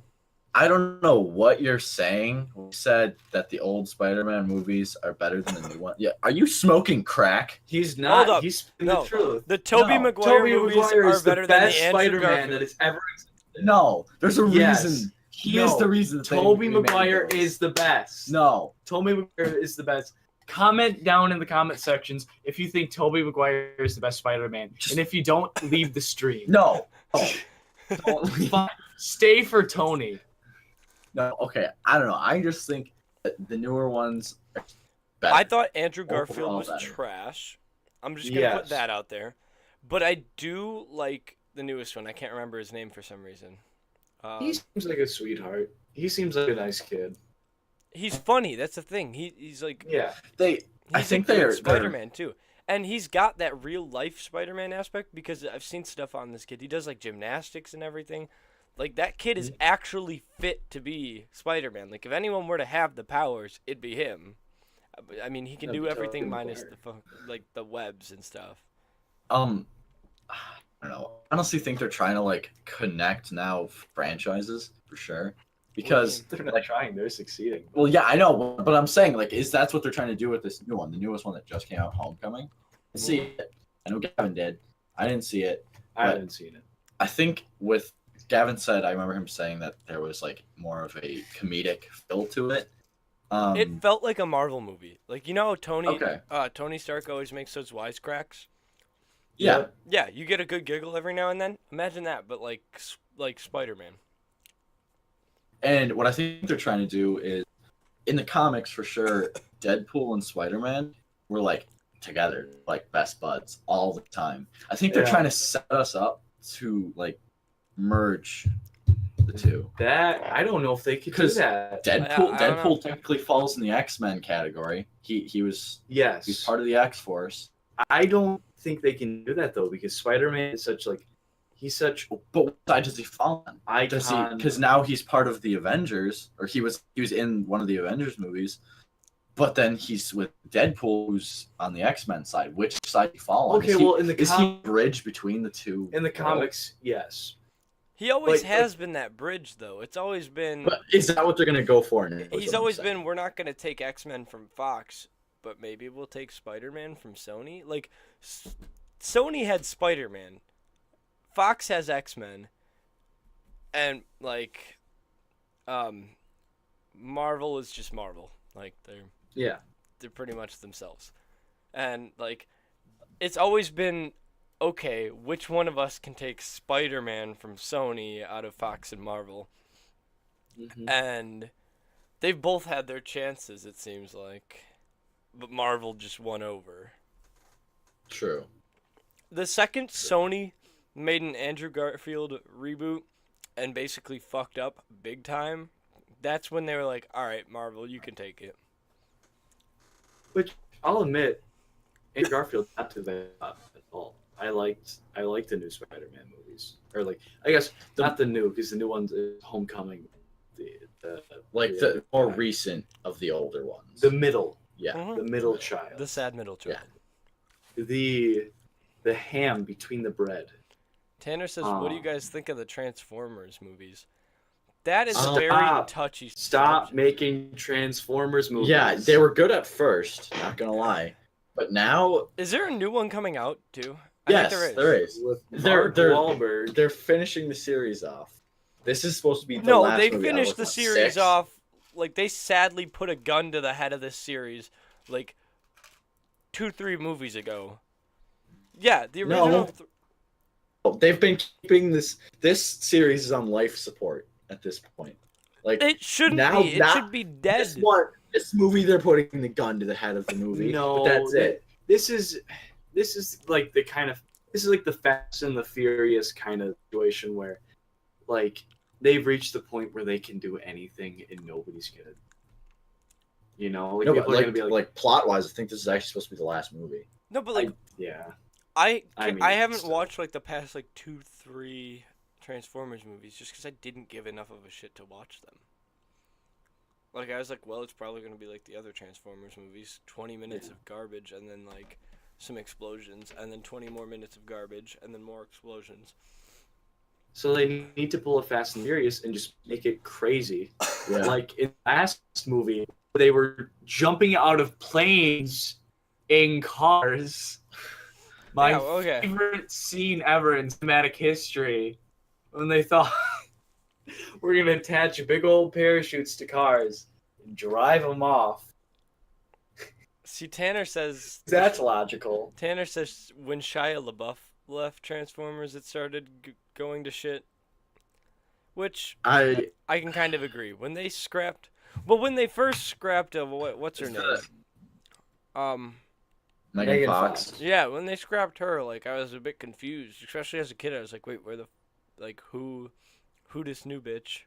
I don't know what you're saying. You said that the old Spider-Man movies are better than the new one. Yeah, are you smoking crack?
He's
Hold
not.
up.
He's speaking
No.
the truth.
The Tobey
No.
Maguire
Tobey
movies
Maguire
are
is the
better than
best
the Andrew
Spider-Man
Garfield.
that has ever existed.
No, there's a
Yes.
reason. He
No.
is the reason.
Tobey Maguire is the best.
No.
Tobey Maguire is the best. Comment down in the comment sections if you think Tobey Maguire is the best Spider-Man, and if you don't, leave the stream.
No. Don't leave.
Fine. Stay for Tony.
No. Okay. I don't know. I just think that the newer ones are better.
I thought Andrew Garfield
Overall
was
better.
trash. I'm just going to put
Yes.
that out there. But I do like the newest one. I can't remember his name for some reason.
He seems like a sweetheart. He seems like a nice kid.
He's funny. That's the thing. He's like
Yeah.
I
he's
think
a good
they're
Spider-Man too. And he's got that real life Spider-Man aspect because I've seen stuff on this kid. He does like gymnastics and everything. Like that kid is actually fit to be Spider-Man. Like if anyone were to have the powers, it'd be him. I mean, he can
That'd
do
be
everything
Tobey
minus
Maguire.
like the webs and stuff.
I don't know. I honestly think they're trying to like connect now franchises for sure. Because
They're not trying. They're succeeding.
well, yeah, I know, but I'm saying like, is that's what they're trying to do with this new one, the newest one that just came out, Homecoming? I see it. I know Gavin did. I didn't see it.
I haven't seen it.
I think with Gavin said, I remember him saying that there was like more of a comedic feel to it.
It felt like a Marvel movie. Like, you know how
Okay.
Tony Stark always makes those wisecracks?
Yeah.
Yeah, you get a good giggle every now and then. Imagine that, but like Spider-Man.
And what I think they're trying to do is, in the comics for sure, Deadpool and Spider-Man were like together, like best buds all the time. I think they're
Yeah.
trying to set us up to like merge the two.
That I don't know if they could do
'Cause
that.
Deadpool,
I don't know.
Deadpool technically falls in the X-Men category. He was
Yes.
part of the X-Force.
I don't think they can do that though because Spider-Man is such like he's such
But what side does he fall on?
icon.
Because now he's part of the Avengers, or he was in one of the Avengers movies, but then he's with Deadpool, who's on the X-Men side. Which side do you fall on?
Okay,
Is he,
well, in the
is he a bridge between the two?
in the
worlds?
comics, yes.
He always
Like-
has been that bridge, though. It's always been.
But is that what they're gonna go for? Now, is
He's
what I'm
always
saying.
been. We're not gonna take X-Men from Fox, but maybe we'll take Spider-Man from Sony. Like, Sony had Spider-Man, Fox has X-Men, and like, Marvel is just Marvel. Like
Yeah.
they're pretty much themselves, and like, it's always been okay. Which one of us can take Spider-Man from Sony out of Fox and Marvel?
Mhm.
And they've both had their chances, it seems like. But Marvel just won over.
True.
The second Sony made an Andrew Garfield reboot and basically fucked up big time, that's when they were like, alright, Marvel, you can take it.
Which I'll admit, Andrew Garfield not too bad at all. I liked the new Spider-Man movies, or like I guess not the new because the new ones is Homecoming,
The more recent of the older ones.
the middle,
Yeah.
Mhm.
the middle child,
The sad middle child.
the ham between the bread.
Tanner says, what do you
Aw.
guys think of the Transformers movies? That is a
Stop.
very touchy
Stop
subject.
making Transformers movies.
Yeah, they were good at first. Not gonna lie, but now,
Is there a new one coming out, too? I
yes,
think
there is.
with
They're-
Mark
they're-
Wahlberg.
They're finishing the series off. This is supposed to be the
No,
last
they
movie. I
finished
was,
the
what,
series
6?
off. Like, they sadly put a gun to the head of this series, like, 2-3 movies ago. Yeah, the
No.
original.
They've been keeping this series is on life support at this point. Like
It shouldn't
Now-
be. It
now-
should be dead.
this movie, they're putting the gun to the head of the movie.
No,
but that's it.
This is like the kind of this is like the Fast and the Furious kind of situation where, like, they've reached the point where they can do anything and nobody's gonna, like
No,
people
but
are
like,
gonna be like,
plot wise, I think this is actually supposed to be the last movie.
No, but, like,
yeah,
I
mean,
haven't
still.
watched, like, the past, like, 2-3 Transformers movies just because I didn't give enough of a shit to watch them. Like, I was like, well, it's probably going to be like the other Transformers movies. 20 minutes of garbage and then, like, some explosions. And then 20 more minutes of garbage and then more explosions.
so they need to pull a Fast and Furious and just make it crazy.
Yeah.
Like in the last movie, they were jumping out of planes in cars. My
Yeah, okay.
favorite scene ever in cinematic history, when they thought we're gonna attach big old parachutes to cars and drive them off.
See, Tanner says
That's logical.
when Shia LaBeouf left Transformers, it started going to shit. Which
I
I can kind of agree. When they first scrapped what's her name?
Megan Fox.
Yeah, when they scrapped her, like, I was a bit confused, especially as a kid. I was like, wait, who this new bitch?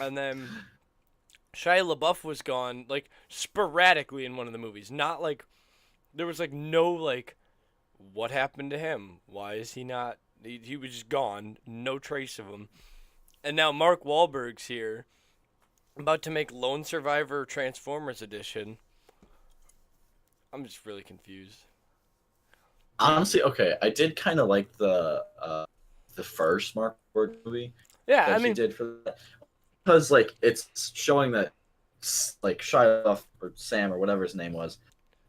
And then Shia LaBeouf was gone, like, sporadically in one of the movies. Not, like, there was, like, no, like, what happened to him? Why is he not? He was just gone. No trace of him. And now Mark Wahlberg's here, about to make Lone Survivor Transformers Edition. I'm just really confused.
Honestly, okay, I did kind of like the first Mark Wahlberg movie
Yeah, I
that he
mean,
did for that, because like it's showing that like Shia LaBeouf or Sam or whatever his name was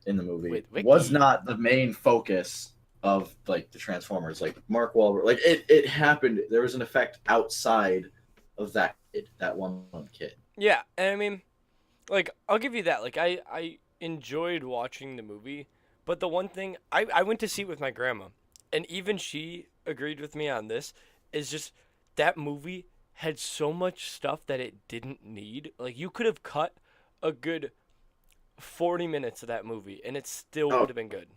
in the movie
Wait,
was
Wiki.
not the main focus of like the Transformers. Like Mark Wahlberg, like it happened. There was an effect outside of that kid, that one kid.
Yeah, and I mean, like I'll give you that. Like I enjoyed watching the movie, but the one thing I went to see it with my grandma, and even she agreed with me on this, is just that movie had so much stuff that it didn't need. Like you could have cut a good 40 minutes of that movie and it still
Oh,
would have been good.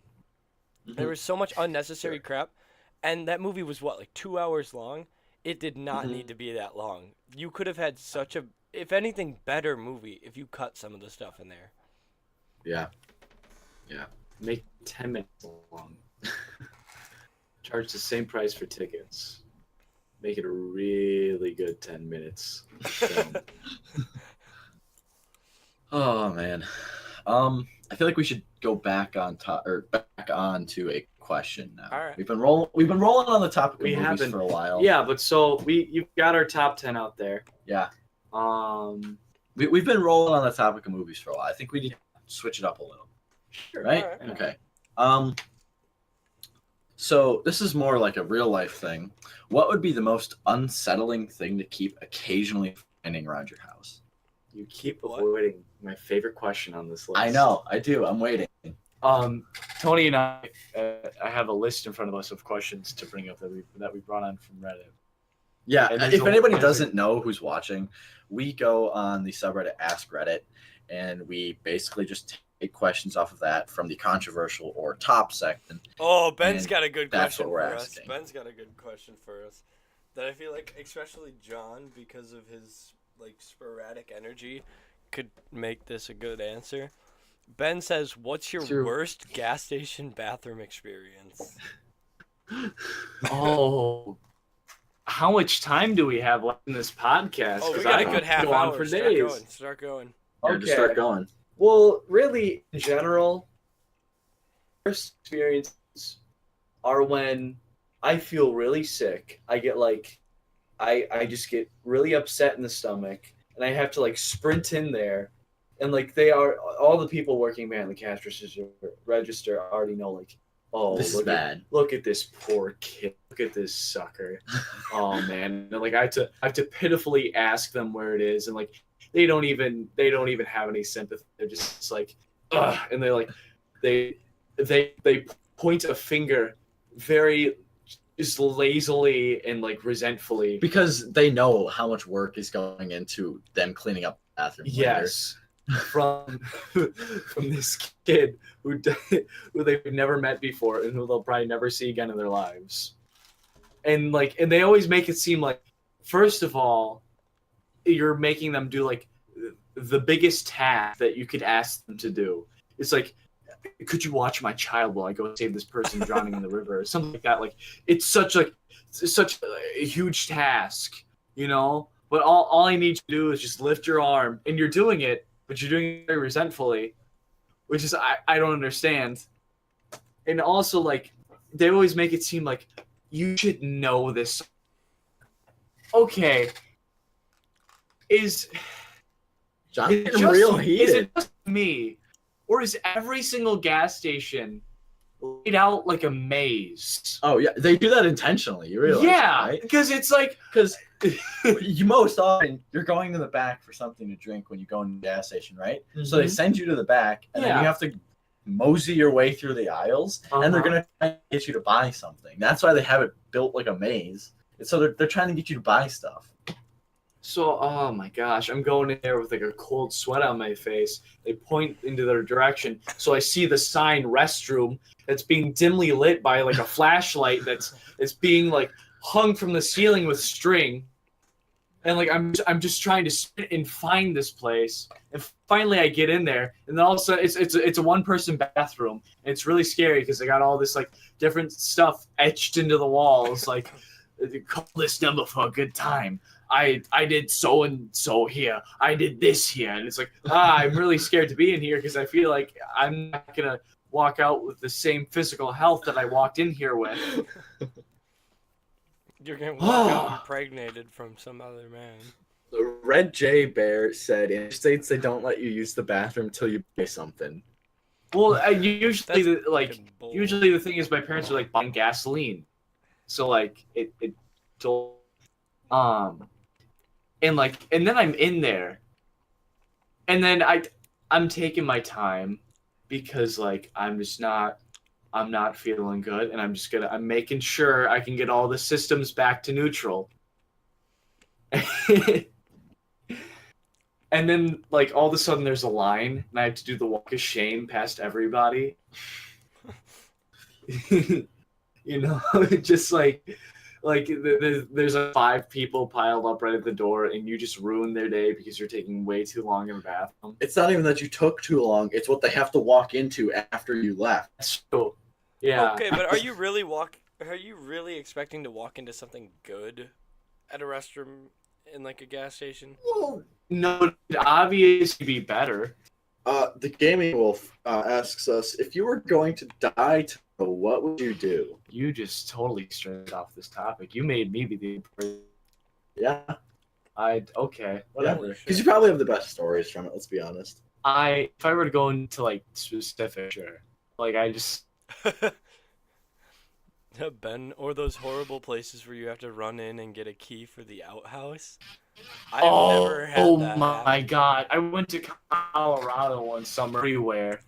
There
mhm,
was so much unnecessary
sure.
crap, and that movie was what, like 2 hours long. It did not
Mhm.
need to be that long. You could have had such a, if anything, better movie if you cut some of the stuff in there.
Yeah, yeah.
Make 10 minutes long. Charge the same price for tickets. Make it a really good 10 minutes film.
Oh man. I feel like we should go back on back on to a question now.
All right.
We've been rolling on the topic of
We
movies
haven't.
for a while.
Yeah, but so you've got our top 10 out there.
Yeah.
Um,
We've been rolling on the topic of movies for a while. I think we need to switch it up a little.
sure.
Right?
All right.
Okay. So this is more like a real life thing. What would be the most unsettling thing to keep occasionally finding around your house?
You keep
What?
avoiding my favorite question on this list.
I know, I do. I'm waiting.
Tony and I have a list in front of us of questions to bring up that we brought on from Reddit.
Yeah,
And there's
if
a-
anybody
there's a-
doesn't know who's watching, we go on the subreddit Ask Reddit, and we basically just take questions off of that from the controversial or top section.
Oh, Ben's
And
got a good
that's
question
what we're
for us.
asking.
Ben's got a good question for us. That I feel like, especially John, because of his like sporadic energy, could make this a good answer. Ben says, "What's your
True.
worst gas station bathroom experience?"
Oh, how much time do we have left in this podcast?
Oh, we
'Cause
got
I
a
could
good half
go on
hour.
for
Start
days.
going. Start going.
Yeah, just start going.
Well, really, in general, first experiences are when I feel really sick. I get like, I just get really upset in the stomach, and I have to like sprint in there, and like they are all the people working behind the cash register already know like, oh,
This is
look
bad.
look at this poor kid. Look at this sucker. Oh man. And like I have to pitifully ask them where it is, and like they don't even have any sympathy. They're just like, ugh, and they point a finger very just lazily and like resentfully.
Because they know how much work is going into them cleaning up the bathroom.
Yes. From this kid who they've never met before and who they'll probably never see again in their lives. And they always make it seem like, first of all, you're making them do like the biggest task that you could ask them to do. It's like, could you watch my child while I go save this person drowning in the river or something like that? Like it's such a huge task, you know? But all I need you to do is just lift your arm, and you're doing it, but you're doing it very resentfully, which is I don't understand. And also, like, they always make it seem like you should know this. Okay,
John getting real
is
heated.
it just me, or is every single gas station laid out like a maze?
Oh yeah, they do that intentionally. You realize?
Yeah,
that, right?
because it's like,
Because you most often you're going to the back for something to drink when you go in the gas station, right? So they
Mhm.
send you to the back, and then
Yeah.
you have to mosey your way through the aisles, and they're
Uh-huh.
gonna try to get you to buy something. That's why they have it built like a maze. So they're trying to get you to buy stuff.
So, oh my gosh, I'm going in there with like a cold sweat on my face. They point into their direction, so I see the sign restroom that's being dimly lit by like a flashlight that's being like hung from the ceiling with string. And like I'm just trying to sprint and find this place. And finally I get in there, and then all of a sudden it's a one-person bathroom. And it's really scary because they got all this like different stuff etched into the walls, like call this number for a good time. I did so and so here. I did this here, and it's like I'm really scared to be in here because I feel like I'm not gonna walk out with the same physical health that I walked in here with.
You're gonna walk out impregnated from some other man.
The Red J Bear said in states they don't let you use the bathroom until you buy something.
Well,
That's fucking bull.
usually the thing is my parents are like buying gasoline, so like and then I'm in there, and then I'm taking my time because like I'm not feeling good, and I'm making sure I can get all the systems back to neutral. And then, like, all of a sudden there's a line, and I have to do the walk of shame past everybody. You know, just there's 5 people piled up right at the door, and you just ruin their day because you're taking way too long in the bathroom.
It's not even that you took too long. It's what they have to walk into after you left.
So, yeah.
Okay, but are you really expecting to walk into something good at a restroom in like a gas station?
Well, no, it'd obviously be better.
The Gaming Wolf asks us, if you were going to die tomorrow, what would you do?
You just totally strayed off this topic. You made me be the.
Yeah,
Okay,
whatever.
Holy
Because
shit.
you probably have the best stories from it, let's be honest.
if I were to go into like specific, sure. Like I just.
Ben, or those horrible places where you have to run in and get a key for the outhouse. I've never had that
my
happen.
God! I went to Colorado one summer. Everywhere.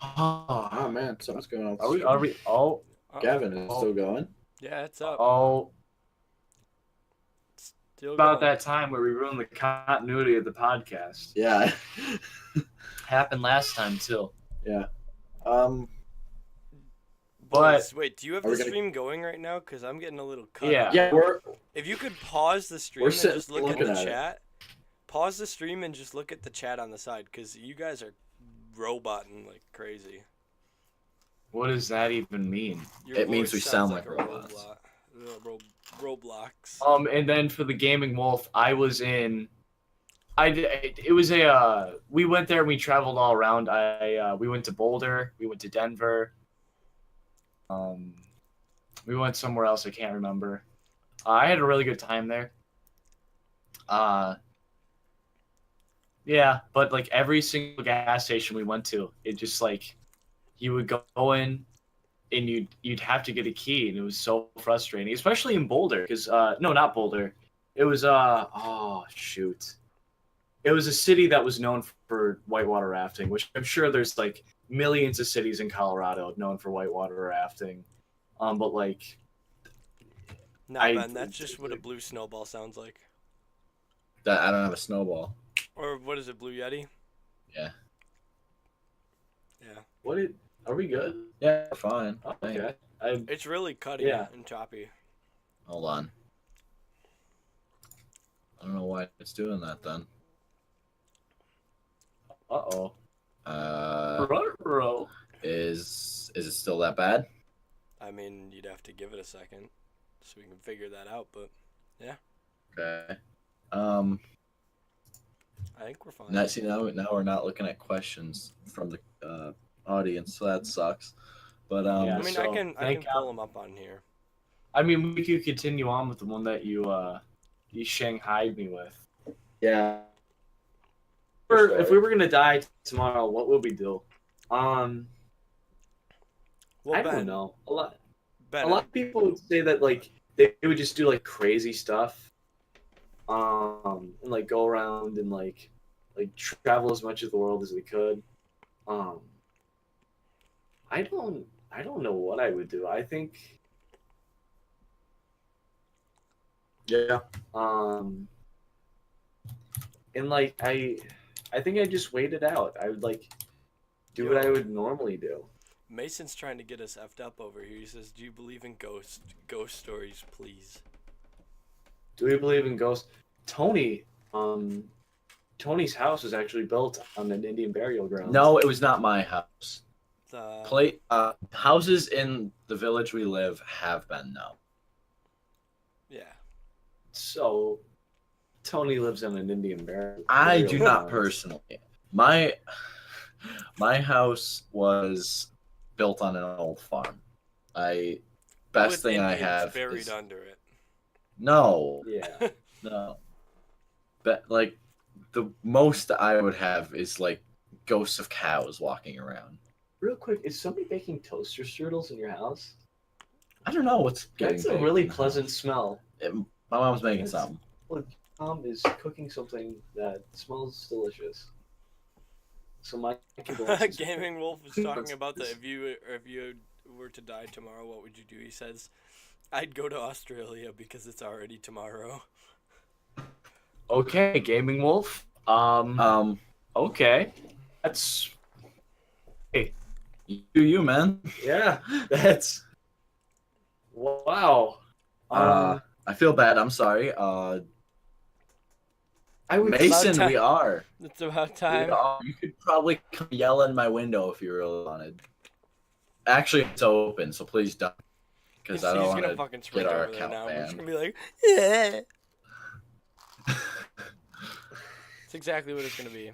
Oh man, something's going on.
Are we? Oh,
Gavin, is it still going?
Yeah, it's up.
oh!
Still
About
going.
that time where we ruined the continuity of the podcast.
Yeah.
Happened last time too.
Yeah.
But
Boys, wait, do you have
Are
the
we gonna-
stream going right now? Because I'm getting a little cut.
Yeah.
out.
Yeah,
If you could pause the stream
We're
and
sitting
just look at
looking
the
at it.
chat. Pause the stream and just look at the chat on the side, because you guys are roboting like crazy.
what does that even mean?
Your
It means
voice
we
sounds
sound like
a
robots.
Roblox.
And then for the Gaming Wolf, I was in. We went there and we traveled all around. We went to Boulder, we went to Denver. We went somewhere else I can't remember. I had a really good time there. Yeah, but like every single gas station we went to, it just like you would go in and you'd have to get a key, and it was so frustrating, especially in Boulder, because no, not Boulder. It was oh shoot. It was a city that was known for whitewater rafting, which I'm sure there's like millions of cities in Colorado known for whitewater rafting. But like
Nah, Ben, that's just what a blue snowball sounds like.
I don't have a snowball.
Or what is it, Blue Yeti?
Yeah.
Yeah.
Are we good?
Yeah, fine.
Okay.
It's really cutty
Yeah.
and choppy.
Hold on. I don't know why it's doing that then.
Uh-oh.
Uh, is it still that bad?
I mean, you'd have to give it a second so we can figure that out, but
Okay.
I think we're fine.
Now we're not looking at questions from the audience, so that sucks. But
Yeah,
I mean,
so,
I can
thank
pull them up on here.
I mean, we could continue on with the one that you Shanghaied me with.
yeah.
If we were gonna die tomorrow, what would we do?
Well,
I
Ben,
don't know. A lot
Ben,
of people would say that like they would just do like crazy stuff, and like go around and like travel as much of the world as they could. I don't know what I would do. I think
Yeah.
and like I think I just wait it out. I would like do what I would normally do.
Mason's trying to get us effed up over here. He says, "Do you believe in ghost stories, please?"
Do we believe in ghosts? Tony's house was actually built on an Indian burial ground.
No, it was not my house.
The
Houses in the village we live have been no.
yeah.
So Tony lives on an Indian burial.
I do not
ground.
personally. My house was built on an old farm. Best
With
thing I
Indians
have
buried
is
under it.
no,
Yeah.
no. But like the most I would have is like ghosts of cows walking around.
Real quick, is somebody baking toaster strudels in your house?
I don't know what's getting.
That's a
baked
really
in the
pleasant
house.
smell.
My mom's making
That's-
something.
Well, Mom is cooking something that smells delicious. So my condolences.
Gaming Wolf was talking about that if you were to die tomorrow, what would you do? He says, I'd go to Australia because it's already tomorrow.
Okay, Gaming Wolf. Okay. That's
You man.
yeah. That's wow.
I feel bad. I'm sorry.
I would
Mason,
time.
we are.
It's about
We
time.
are. You could probably come yell in my window if you really wanted. Actually, it's open, so please don't. Because I don't
He's
want
gonna
to
fucking sprint
get our
over there
account
now. I'm just
banned.
gonna be like, yeah. It's exactly what it's gonna be.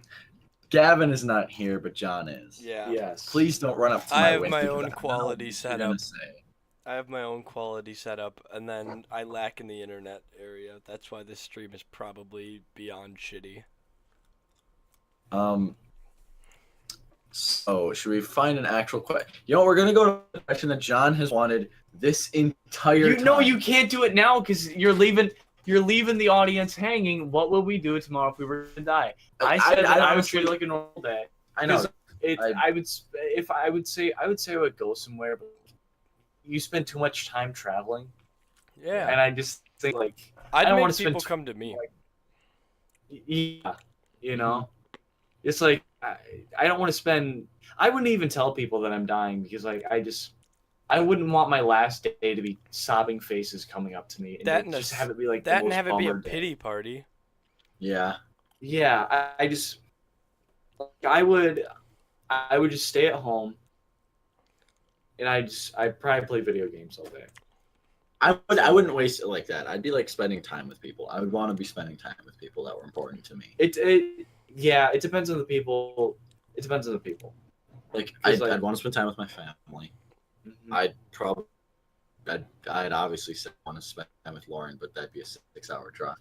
Gavin is not here, but John is.
Yeah.
yes.
Please don't run up to
I
my
have
window.
my
because
own
I don't know
quality
what
set
you're gonna
up.
say.
I have my own quality setup, and then I lack in the internet area. That's why this stream is probably beyond shitty.
So should we find an actual question? You know, we're gonna go to a question that John has wanted this entire time.
No, you can't do it now because you're leaving the audience hanging. What will we do tomorrow if we were to die? I said that I would treat it like a normal day.
I know.
I would say I would go somewhere, but you spend too much time traveling,
Yeah.
and I just think like I
I'd
don't
make
wanna spend
people come to me.
yeah, you know, it's like I don't want to spend. I wouldn't even tell people that I'm dying because like I wouldn't want my last day to be sobbing faces coming up to me and
That
to
and
just have it be like
that
the
and
most
have it be a
bummer day.
pity party.
Yeah.
Yeah, I just I would just stay at home and I'd probably play video games all day.
I wouldn't waste it like that. I'd be like spending time with people. I would want to be spending time with people that were important to me.
It depends on the people. It depends on the people.
Like
'Cause,
I'd want to spend time with my family. I'd obviously want to spend time with Lauren, but that'd be a 6-hour drive.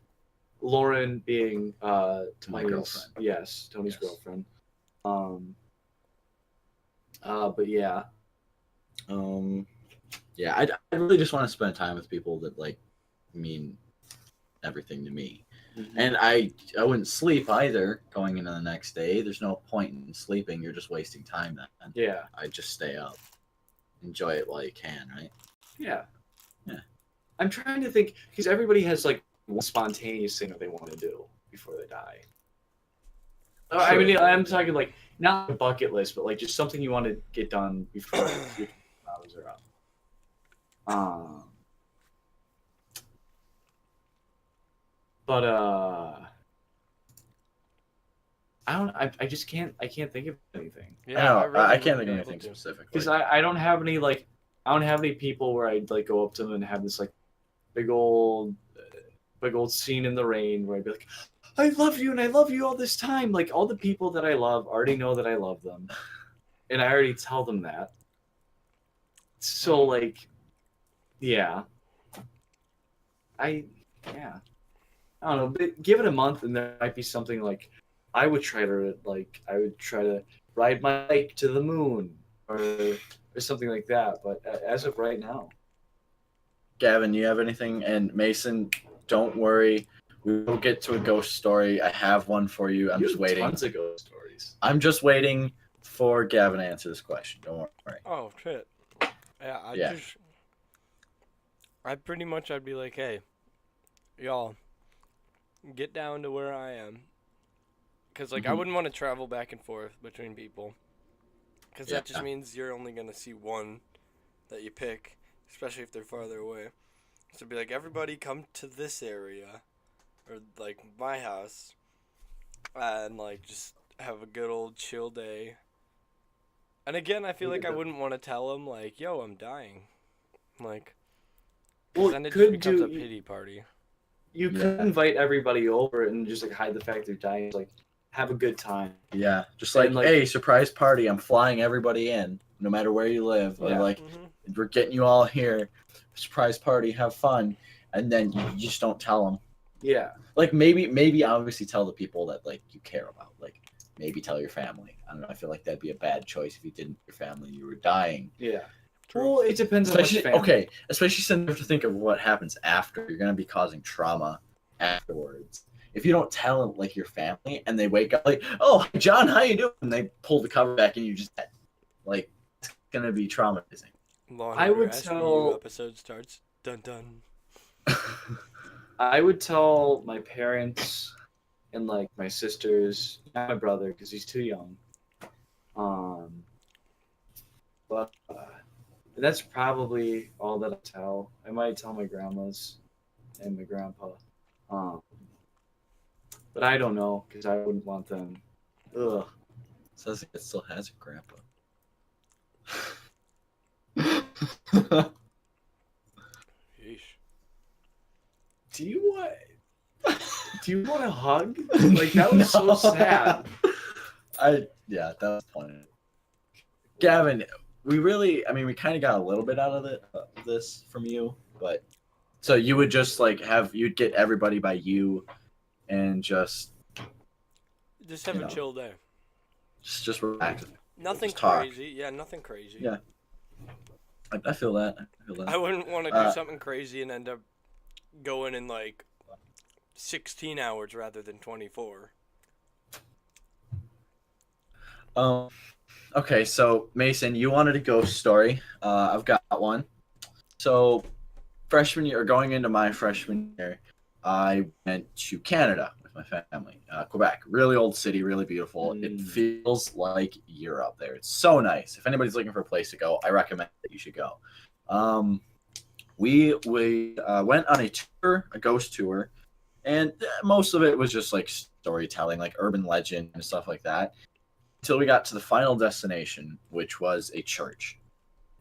Lauren being
My
Tony's
girlfriend.
Yes, Tony's
Yes.
girlfriend. But yeah.
Yeah, I really just want to spend time with people that like mean everything to me. And I wouldn't sleep either going into the next day. There's no point in sleeping. You're just wasting time then.
Yeah.
I'd just stay up. Enjoy it while you can, right?
Yeah.
Yeah.
I'm trying to think because everybody has like one spontaneous thing that they want to do before they die. I
Sure.
mean, I'm talking like not a bucket list, but like just something you want to get done before your hours are up. But I just can't. I can't think of anything
Yeah,
I can't think of anything specific.
because I don't have any like I don't have any people where I'd like go up to them and have this like big old scene in the rain where I'd be like, I love you and I love you all this time. Like all the people that I love already know that I love them, and I already tell them that. So like, yeah, I don't know. But give it a month and there might be something like I would try to ride my bike to the moon or something like that. But as of right now,
Gavin, you have anything? And Mason, don't worry. We will get to a ghost story. I have one for you. I'm
you
just
have
waiting.
Tons of ghost stories.
I'm just waiting for Gavin to answer this question. Don't worry.
Oh shit. Yeah, I'd be like, hey, y'all, get down to where I am. Because, like, I wouldn't want to travel back and forth between people. Because that just means you're only going to see one that you pick, especially if they're farther away. So be like, everybody come to this area, or, like, my house, and, like, just have a good old chill day. And again, I feel like I wouldn't want to tell them, like, yo, I'm dying. Like,
Well,
then it just becomes a pity party.
You could invite everybody over and just like hide the fact they're dying. Like,
have a good time.
Yeah, just like,
And, like-
hey, surprise party! I'm flying everybody in, no matter where you live. Or
Yeah.
like,
Mhm.
we're getting you all here, surprise party, have fun, and then you just don't tell them.
Yeah.
Like maybe obviously tell the people that like you care about. Like maybe tell your family. I don't know. I feel like that'd be a bad choice if you didn't tell your family you were dying.
Yeah.
True.
Well, it depends on which
Especially
family.
okay, especially since you have to think of what happens after. You're gonna be causing trauma afterwards. If you don't tell like your family and they wake up like, oh hi, John, how you doing? And they pull the cover back and you just like it's gonna be traumatizing.
Law and
I
Order
would
SVU
tell-
episode starts. Dun dun.
I would tell my parents and like my sisters, not my brother because he's too young. But that's probably all that I tell. I might tell my grandmas and my grandpa. But I don't know because I wouldn't want them. Ugh.
Says it still has a grandpa.
Yeesh.
Do you want a hug? Like that was so
No.
sad.
Yeah, that was funny. Gavin, we kind of got a little bit out of this from you, but so you would just like you'd get everybody by you, and just
Just have
You
a
know.
chill day.
just relax.
Nothing
Just talk.
crazy. Yeah, nothing crazy.
Yeah. I feel that.
I wouldn't want to do
Uh,
something crazy and end up going in like 16 hours rather than 24.
Okay, so Mason, you wanted a ghost story. I've got one. So, freshman year, or going into my freshman year, I went to Canada with my family. Quebec, really old city, really beautiful. It
Mm.
feels like Europe there. It's so nice. If anybody's looking for a place to go, I recommend that you should go. We went on a tour, a ghost tour, and most of it was just like storytelling, like urban legend and stuff like that. Until we got to the final destination, which was a church.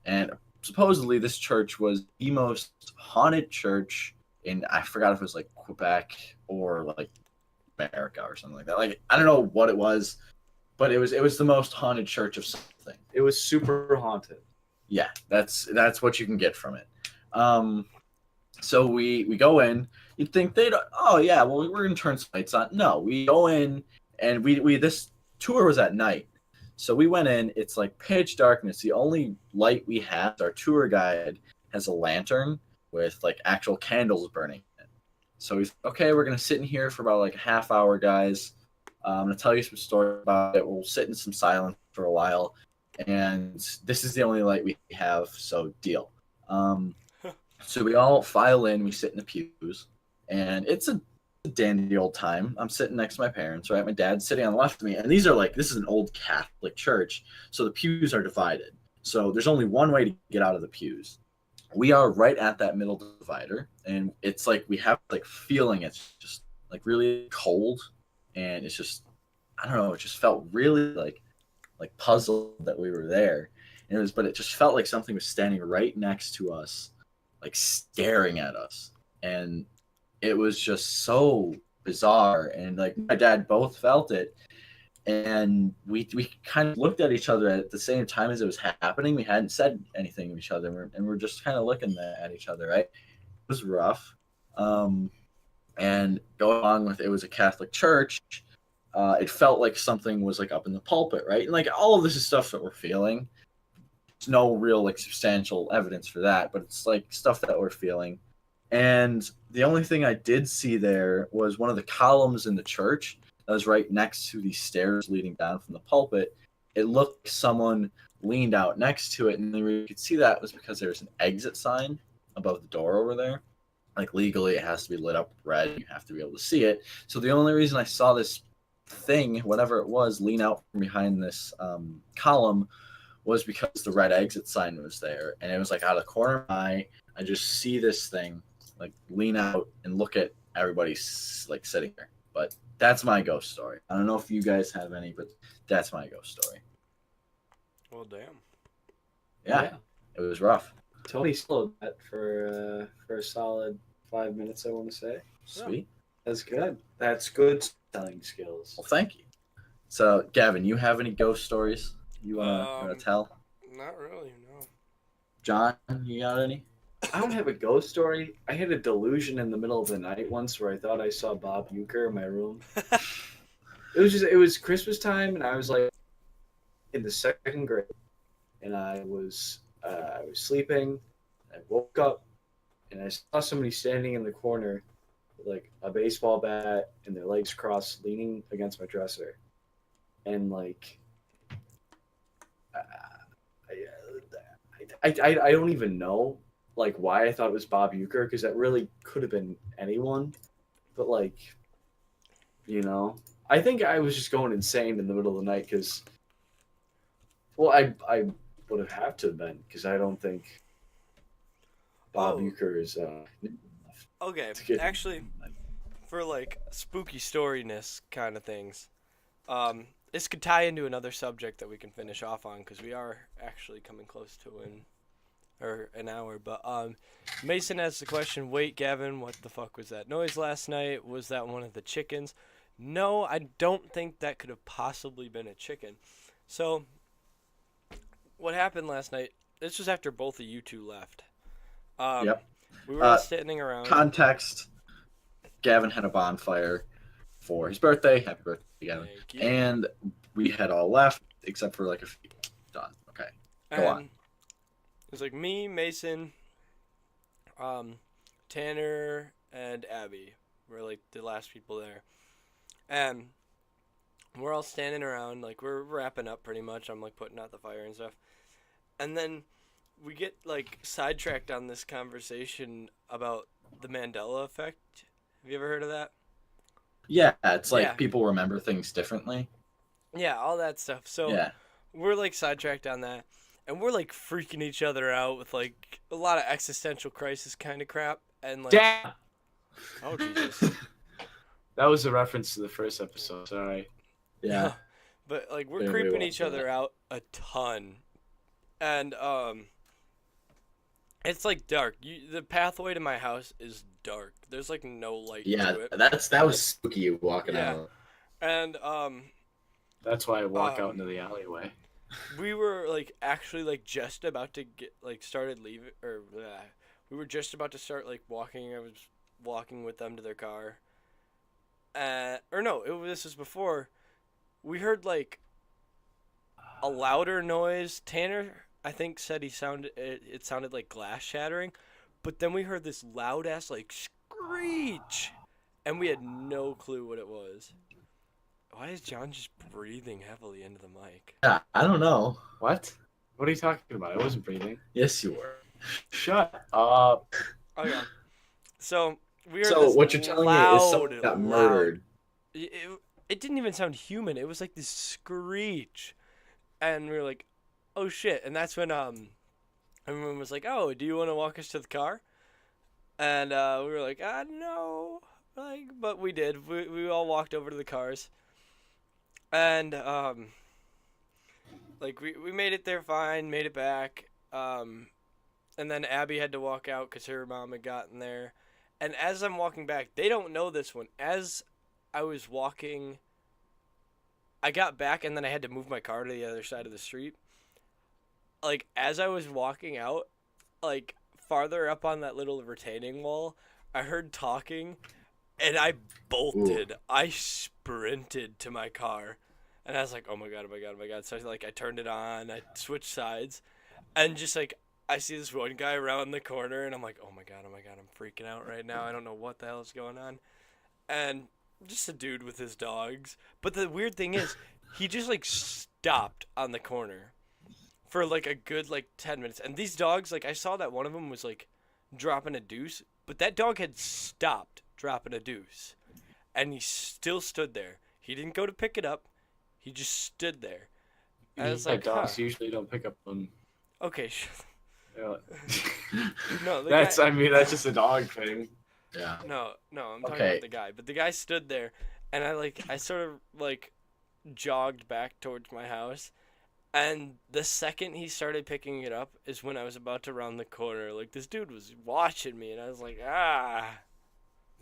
And supposedly this church was the most haunted church in, I forgot if it was like Quebec or like America or something like that. Like I don't know what it was, but it was the most haunted church of something.
It was super haunted.
Yeah, that's what you can get from it. So we go in. You'd think they'd, oh yeah, well we're gonna turn some lights on. No, we go in and we this tour was at night. So we went in, it's like pitch darkness. The only light we have, our tour guide has a lantern with like actual candles burning in it. So he's okay, we're gonna sit in here for about like a half hour, guys. I'm gonna tell you some story about it. We'll sit in some silence for a while. And this is the only light we have, so deal. So we all file in, we sit in the pews, and it's a dandy old time. I'm sitting next to my parents, right? My dad's sitting on the left of me, and this is an old Catholic church, so the pews are divided. So there's only one way to get out of the pews. We are right at that middle divider, and it's like we have like feeling it's just like really cold, and it's just I don't know, it just felt really like puzzled that we were there. And it just felt like something was standing right next to us, like staring at us. And it was just so bizarre. And like my dad both felt it. And we kind of looked at each other at the same time as it was happening. We hadn't said anything to each other, and we're just kind of looking at each other, right? It was rough. And going along with it was a Catholic church. It felt like something was like up in the pulpit, right? And like all of this is stuff that we're feeling. There's no real like substantial evidence for that, but it's like stuff that we're feeling. And the only thing I did see there was one of the columns in the church that was right next to the stairs leading down from the pulpit. It looked like someone leaned out next to it, and the reason you could see that was because there's an exit sign above the door over there. Like legally, it has to be lit up red. You have to be able to see it. So the only reason I saw this thing, whatever it was, lean out from behind this column was because the red exit sign was there, and it was like out of the corner of my eye. I just see this thing like lean out and look at everybody like sitting there. But that's my ghost story. I don't know if you guys have any, but that's my ghost story.
Well, damn.
Yeah. It was rough.
Tony slowed that for a solid 5 minutes, I want to say.
Sweet.
That's good. That's good selling skills.
Well, thank you. So, Gavin, you have any ghost stories you wanna tell?
Not really, no.
John, you got any?
I don't have a ghost story. I had a delusion in the middle of the night once where I thought I saw Bob Euchre in my room. It was Christmas time, and I was like in the second grade, and I was sleeping. I woke up, and I saw somebody standing in the corner with like a baseball bat and their legs crossed, leaning against my dresser, and like I don't even know like why I thought it was Bob Euchre because that really could have been anyone, but like I think I was just going insane in the middle of the night because well I would have to have been because I don't think Bob Euchre is
Okay,
to get-
actually, for like spooky storyness kind of things, this could tie into another subject that we can finish off on because we are actually coming close to an hour. But Mason asks the question, wait, Gavin, what the fuck was that noise last night? Was that one of the chickens? No, I don't think that could have possibly been a chicken. So, what happened last night, this was after both of you two left.
Yep.
We were all standing around.
Context: Gavin had a bonfire for his birthday. Happy birthday, Gavin!
Thank you.
And we had all left except for like a few. Done. Okay. Go on.
It was like me, Mason, Tanner, and Abby were like the last people there. And we're all standing around, like we're wrapping up pretty much. I'm like putting out the fire and stuff. And then we get like sidetracked on this conversation about the Mandela effect. Have you ever heard of that?
Yeah, it's like
Yeah.
people remember things differently.
Yeah, all that stuff. So
Yeah.
we're like sidetracked on that. And we're like freaking each other out with like a lot of existential crisis kind of crap. And like,
Damn!
oh Jesus.
That was a reference to the first episode. Sorry.
Yeah.
But like we're
Yeah, we
creeping
won't
each
do
other
that.
out a ton. And it's like dark. The pathway to my house is dark. There's like no light
Yeah,
to it.
that was spooky walking
Yeah.
out.
And
That's why I walk out into the alleyway.
we were like actually like just about to get like started leaving or we were just about to start like walking. I was walking with them to their car. Or no, this was before. We heard like a louder noise. Tanner, I think, said it sounded like glass shattering, but then we heard this loud ass like screech, and we had no clue what it was. Why is John just breathing heavily into the mic?
Yeah, I don't know.
What? What are you talking about? I wasn't breathing.
Yes, you were.
Shut up.
Oh yeah. So we heard
So
this
what you're telling me is someone got murdered.
It didn't even sound human. It was like this screech, and we were like, "Oh shit!" And that's when everyone was like, "Oh, do you want to walk us to the car?" And we were like, no," like, but we did. We all walked over to the cars, and like we made it there fine, made it back, and then Abby had to walk out because her mom had gotten there, and as I'm walking back, they don't know this one. As I was walking, I got back and then I had to move my car to the other side of the street. Like, as I was walking out, like, farther up on that little retaining wall, I heard talking and I bolted. Ooh. I sprinted to my car and I was like, oh my God, oh my God, oh my God. So, like, I turned it on, I switched sides, and just, like, I see this one guy around the corner and I'm like, oh my God, I'm freaking out right now. I don't know what the hell is going on. And just a dude with his dogs. But the weird thing is, he just like stopped on the corner for like a good like 10 minutes. And these dogs, like I saw that one of them was like dropping a deuce, but that dog had stopped dropping a deuce. And he still stood there. He didn't go to pick it up. He just stood there. And I was like,
dogs usually don't pick up them.
Okay.
No, that's just a dog thing.
Yeah.
No, I'm talking about the guy. But the guy stood there, and I sort of like jogged back towards my house, and the second he started picking it up is when I was about to round the corner. Like, this dude was watching me, and I was like,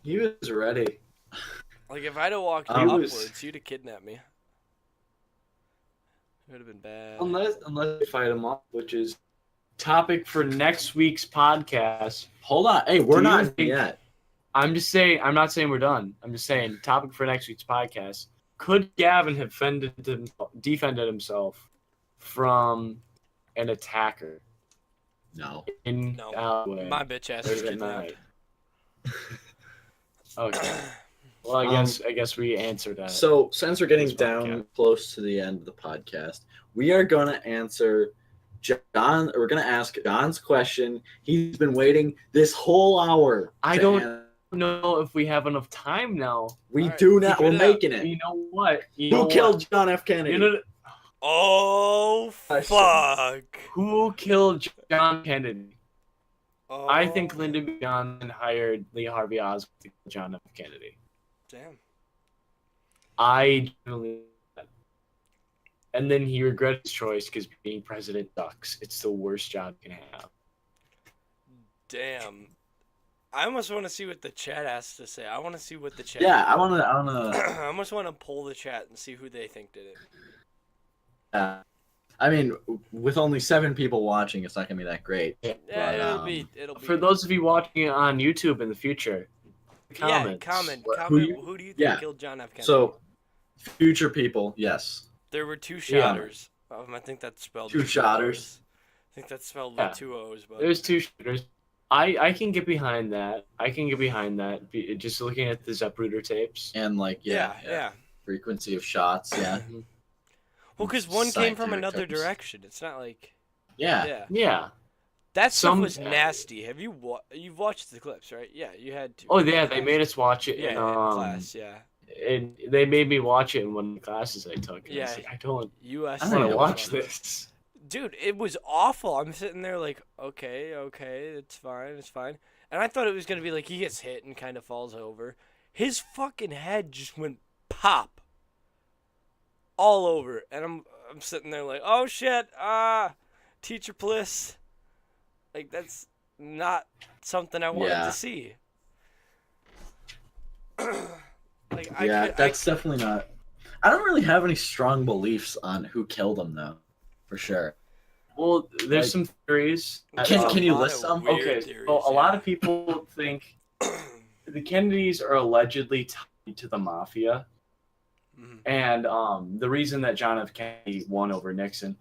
He was ready.
Like, if I'd have walked upwards, you'd have kidnapped me. would have been bad.
Unless they fight him off, which is topic for next week's podcast.
Hold on. Hey, we're
Do you
not
think-
yet.
I'm just saying. I'm not saying we're done. I'm just saying topic for next week's podcast. Could Gavin have defended himself from an attacker
No.
in
No.
alleyway
My bitch ass
late
is
at
kidnapped.
night? Okay. Well, I guess we answered that.
So since we're getting
This
down
podcast.
close to the end of the podcast, we are gonna answer John. We're gonna ask John's question. He's been waiting this whole hour.
I
to
don't
an-
know if we have enough time now.
We
Alright,
do not.
keep
We're
it up.
making it.
You know what?
Who killed John F. Kennedy?
You know
Oh
Question.
fuck!
who killed John Kennedy?
Oh,
I think Lyndon B. Johnson hired Lee Harvey Oswald to kill John F. Kennedy.
Damn.
I genuinely. And then he regretted his choice because being president sucks. It's the worst job you can have.
Damn. I almost want to see what the chat has to say. I want to see what the chat.
Yeah, I wanna.
I almost want to pull the chat and see who they think did it.
I mean, with only 7 people watching, it's not gonna be that great.
Yeah,
But,
it'll be.
For those of you watching it on YouTube in the future,
comment.
What- who
Who do you think
yeah.
killed John F. Kennedy?
So, future people, yes.
There were 2
Yeah.
shotters. I think that's spelled
2
with
shotters.
O's. I think that's spelled
Yeah.
with 2 O's. But
There's 2 shooters. I can get behind that. Just looking at the Zapruder tapes.
And like,
yeah.
frequency of shots, yeah.
Well, because one came from
Scientific
another
terms.
direction. It's not like
Yeah.
Yeah.
that stuff
Some-
was nasty. Have you've watched the clips, right? Yeah, you had to.
Oh yeah, they made us watch it
Yeah,
in,
in class. Yeah,
and they made me watch it in one of the classes I took. And I was
Yeah.
like, I don't
U.S.
I
want
don't
to
know.
watch this.
Dude, it was awful. I'm sitting there like, okay, it's fine. And I thought it was gonna be like he gets hit and kind of falls over. His fucking head just went pop all over, and I'm sitting there like, oh shit, teacher bliss. Like that's not something I wanted
Yeah.
to see. Like
That's definitely not. I don't really have any strong beliefs on who killed him, though, for sure.
Well, there's
Like-
some theories.
Can you
a lot
list
of
some?
weird
Okay,
theories,
so a
yeah.
lot of people think the Kennedys are allegedly tied to the mafia,
Mhm.
and the reason that John F. Kennedy won over Nixon,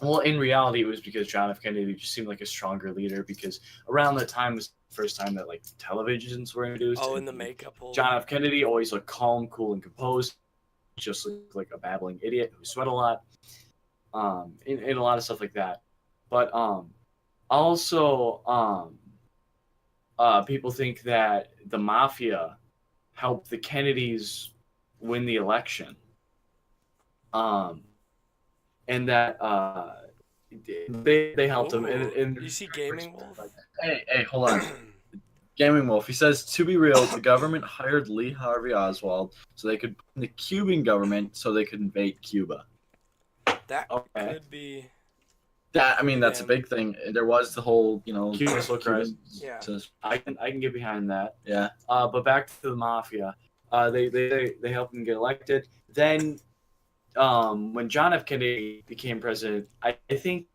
well, in reality, it was because John F. Kennedy just seemed like a stronger leader. Because around that time was the first time that like televisions were introduced.
Oh, and the makeup hole.
John F. Kennedy always looked calm, cool, and composed. Just looked like a babbling idiot who sweat a lot. In a lot of stuff like that. But also people think that the mafia helped the Kennedys win the election. And that they helped him. And
You see Gaming Wolf?
Hey, hold on. Gaming Wolf. He says, to be real, the government hired Lee Harvey Oswald so they could the Cuban government so they could invade Cuba.
That
Okay.
could be.
That's
Yeah.
a big thing. There was the whole,
Cuban Missile Crisis.
Yeah.
I can get behind that.
Yeah.
But back to the mafia. They helped him get elected. Then, when John F. Kennedy became president, I think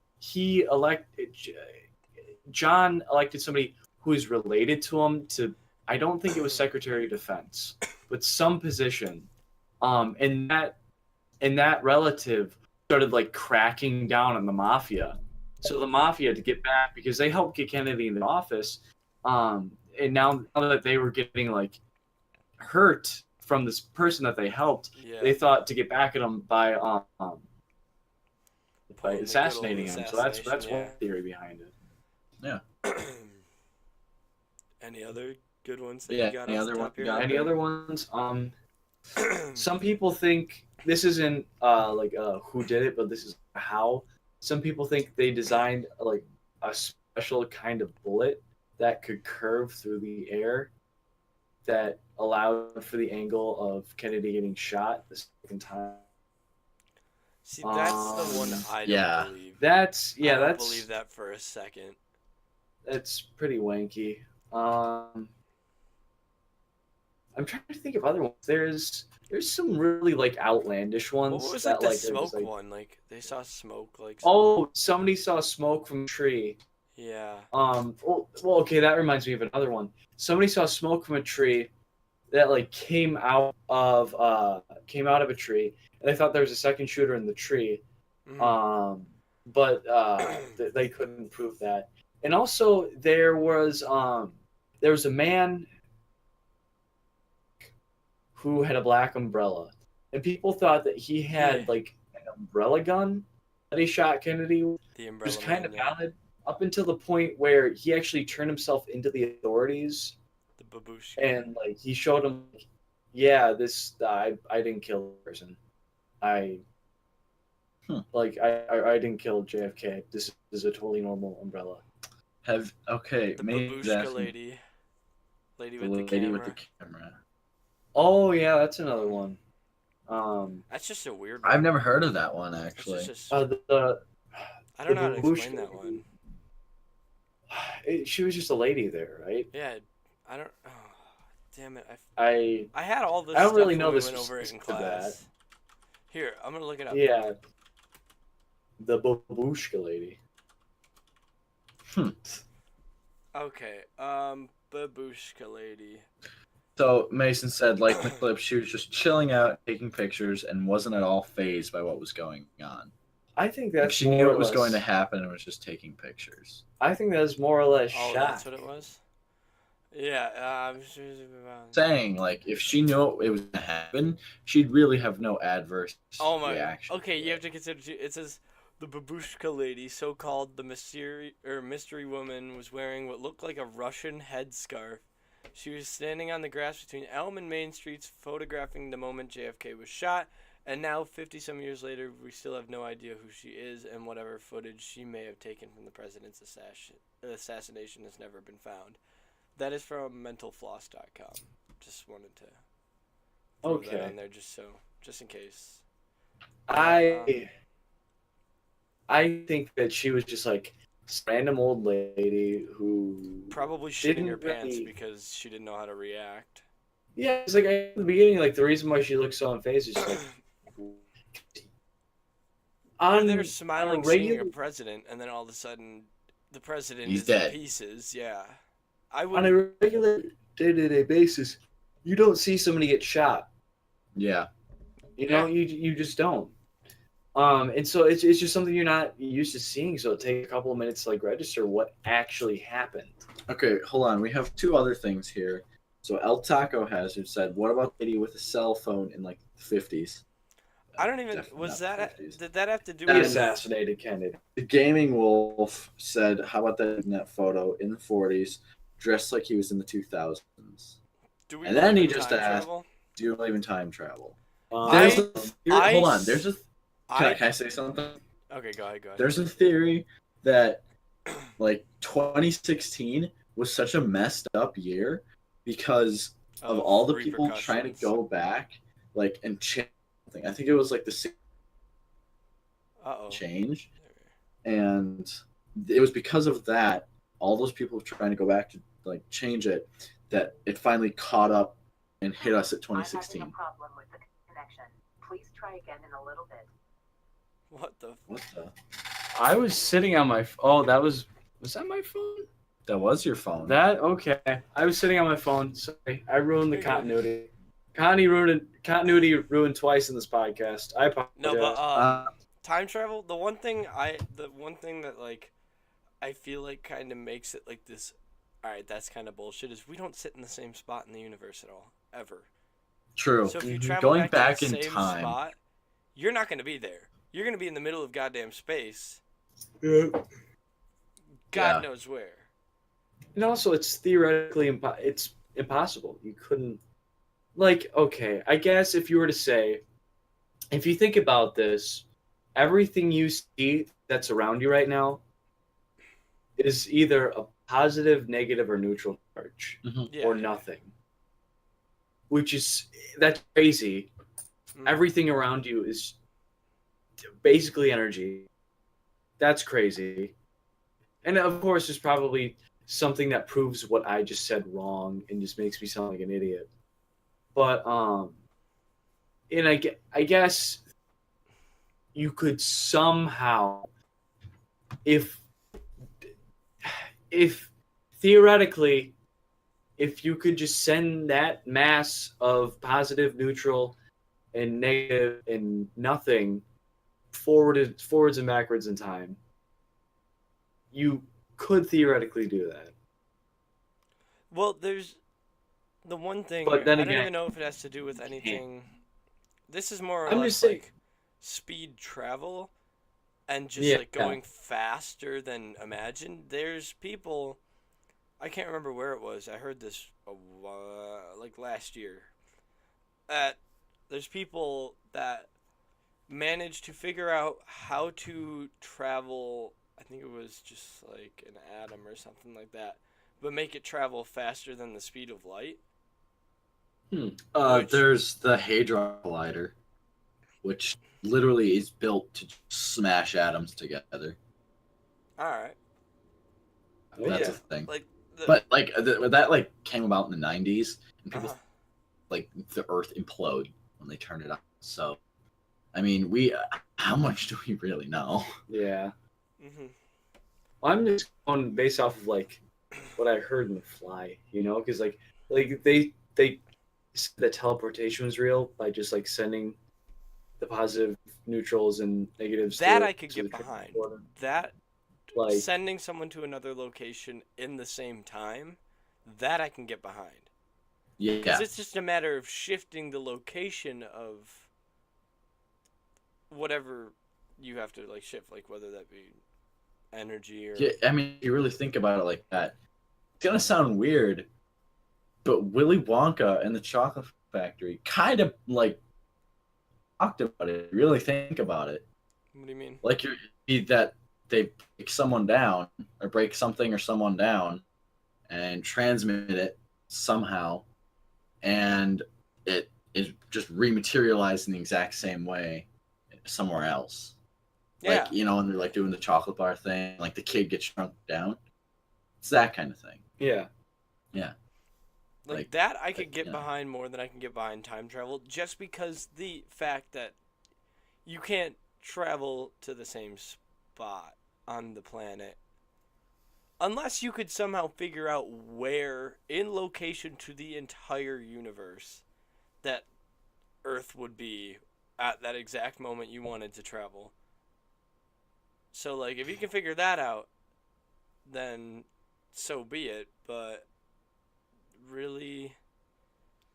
John elected somebody who is related to him to. I don't think it was Secretary of Defense, but some position. And that relative started like cracking down on the mafia. So the mafia, to get back, because they helped get Kennedy in the office, and now that they were getting like hurt from this person that they helped,
Yeah.
they thought to get back at him by
Pulling the good old
assassinating him. So that's
assassination,
one theory behind it.
Any other good ones that
Yeah,
you got
any
off
other
the
one
top of
you
your
got?
head?
Any other ones? Some people think this isn't who did it, but this is how. Some people think they designed like a special kind of bullet that could curve through the air that allowed for the angle of Kennedy getting shot the second time.
See, that's the one I don't
Yeah.
believe.
That's
I don't
that's
believe that for a second.
that's pretty wanky. I'm trying to think of other ones. There's some really like outlandish ones
What was
that
the
like are just
smoke
like,
one? Like they saw smoke like
oh, somebody saw smoke from a tree.
yeah.
Okay, that reminds me of another one. Somebody saw smoke from a tree that like came out of a tree, and they thought there was a second shooter in the tree.
Mhm.
But they couldn't prove that. And also there was a man who had a black umbrella, and people thought that he had
Yeah.
like an umbrella gun that he shot Kennedy with,
The
which is
umbrella
kind
man,
of
yeah.
valid up until the point where he actually turned himself into the authorities
The babushka.
and like he showed them, like, yeah, I didn't kill the person. I I didn't kill JFK. This is a totally normal umbrella.
The
Maybe he's
babushka
asking
lady. Lady
the
with the
lady with the
camera.
camera.
Oh yeah, that's another one.
That's just a weird one.
I've never heard of that one
It's
actually.
just
the
I don't
the
know how to explain
babushka
that one.
she was just a lady there, right?
Yeah, I don't. Oh, damn it!
I
I had all this
I don't
stuff
really
when
know
we
the
went over it in
specifics of that.
class. Here, I'm gonna look it up.
Yeah, the babushka lady.
Okay. Babushka lady.
So Mason said, like in the clip, she was just chilling out, taking pictures, and wasn't at all phased by what was going on.
I think
Like,
that's
she
more
knew
or
it was
less,
going to happen and was just taking pictures.
I think that's more or less
Oh,
shock.
that's what it was. Yeah.
Saying, like, if she knew it was going to happen, she'd really have no adverse
Oh my.
reaction.
Okay, you have to consider. It says the babushka lady, so-called the mystery woman, was wearing what looked like a Russian headscarf. She was standing on the grass between Elm and Main Streets, photographing the moment JFK was shot. And now, 50-some years later, we still have no idea who she is, and whatever footage she may have taken from the president's assassination has never been found. That is from mentalfloss.com. Just wanted to throw that
Okay.
on there just in case.
I think that she was just like some random old lady who
Probably shitting
didn't
her pants
really-
because she didn't know how to react.
Yeah, it's like at the beginning, like the reason why she looked so unfazed is just like on
They're
on a
smiling seeing
regular
a president, and then all of a sudden, the president
He's
is
dead.
in pieces. Yeah, I
on
would.
a regular day-to-day basis, you don't see somebody get shot.
Yeah.
You know, you just don't. And so it's just something you're not used to seeing. So it takes a couple of minutes to like register what actually happened.
Okay, hold on. We have two other things here. So El Taco Hazard said, what about the lady with a cell phone in like the 50s?
I don't even.
Definitely
Was
not the
that?
50s.
Did that have to do
He
with?
assassinated Kennedy.
The Gaming Wolf said, how about that in that photo in the 40s, dressed like he was in the 2000s?
Do we
And then
believe
he
in
just
time
asked,
travel?
do you believe in time travel?
I-
Hold on. There's a.
I.
Can I say something?
Okay, go ahead.
There's a theory that like 2016 was such a messed up year because of all the people trying to
repercussions.
go back like and change something. I think it was like the
Uh-oh.
change, and it was because of that. All those people trying to go back to like change it, that it finally caught up and hit us at 2016.
I'm having a problem with the connection. Please try again in a little bit.
What the?
What the?
I was sitting on my. Oh, was that my phone?
That was your phone.
That okay? I was sitting on my phone. Sorry, I ruined the
You're good.
continuity.
Continuity ruined twice in this podcast. I apologize.
No, but
Uh,
time travel. The one thing that like, I feel like kind of makes it like this. All right, that's kind of bullshit. Is we don't sit in the same spot in the universe at all, ever.
True.
So if you
Mhm.
travel
Going back
to the
in
same
time.
spot, you're not going to be there. You're going to be in the middle of goddamn space.
Yeah.
God
Yeah.
knows where.
And also, it's theoretically it's impossible. You couldn't, like, okay, I guess if you were to say, if you think about this, everything you see that's around you right now is either a positive, negative, or neutral charge,
Yeah.
or nothing. That's crazy.
Mm.
Everything around you is basically energy. That's crazy. And of course, there's probably something that proves what I just said wrong and just makes me sound like an idiot. But and I guess you could somehow, if theoretically, if you could just send that mass of positive, neutral, and negative and nothing forwards and backwards in time, you could theoretically do that.
Well, there's the one thing.
But then
I don't
again,
even know if it has to do with anything. This is more or
I'm
less
just saying.
like speed travel and just
Yeah.
like going faster than imagined. There's people. I can't remember where it was. I heard this like last year. There's people that managed to figure out how to travel. I think it was just like an atom or something like that, but make it travel faster than the speed of light. Which-
There's the Hadron Collider, which literally is built to smash atoms together.
All right,
Oh,
That's
yeah.
a thing.
like the,
But like that like came about in the 90s, and people
uh-huh.
like the Earth implode when they turn it on. So, I mean, how much do we really know?
Yeah.
Mhm.
Well, I'm just going based off of like what I heard in The Fly, because like they said that teleportation was real by just like sending the positive neutrals and negatives.
That
to,
I could
to
get
the
behind.
transporter.
That
Like,
sending someone to another location in the same time, that I can get behind.
Yeah,
Because it's just a matter of shifting the location of whatever you have to like shift, like whether that be energy or
yeah. I mean, you really think about it like that. It's gonna sound weird, but Willy Wonka and the Chocolate Factory kind of like talked about it. Really think about it.
what do you mean?
Like that they break someone down or break something or someone down and transmit it somehow, and it is just rematerialized in the exact same way somewhere else.
Yeah,
Like, and they're like doing the chocolate bar thing, like the kid gets shrunk down. It's that kind of thing.
yeah.
like
like,
that I could get
yeah.
behind more than I can get behind time travel, just because the fact that you can't travel to the same spot on the planet unless you could somehow figure out where in location to the entire universe that Earth would be at that exact moment you wanted to travel. So like if you can figure that out, then so be it, but really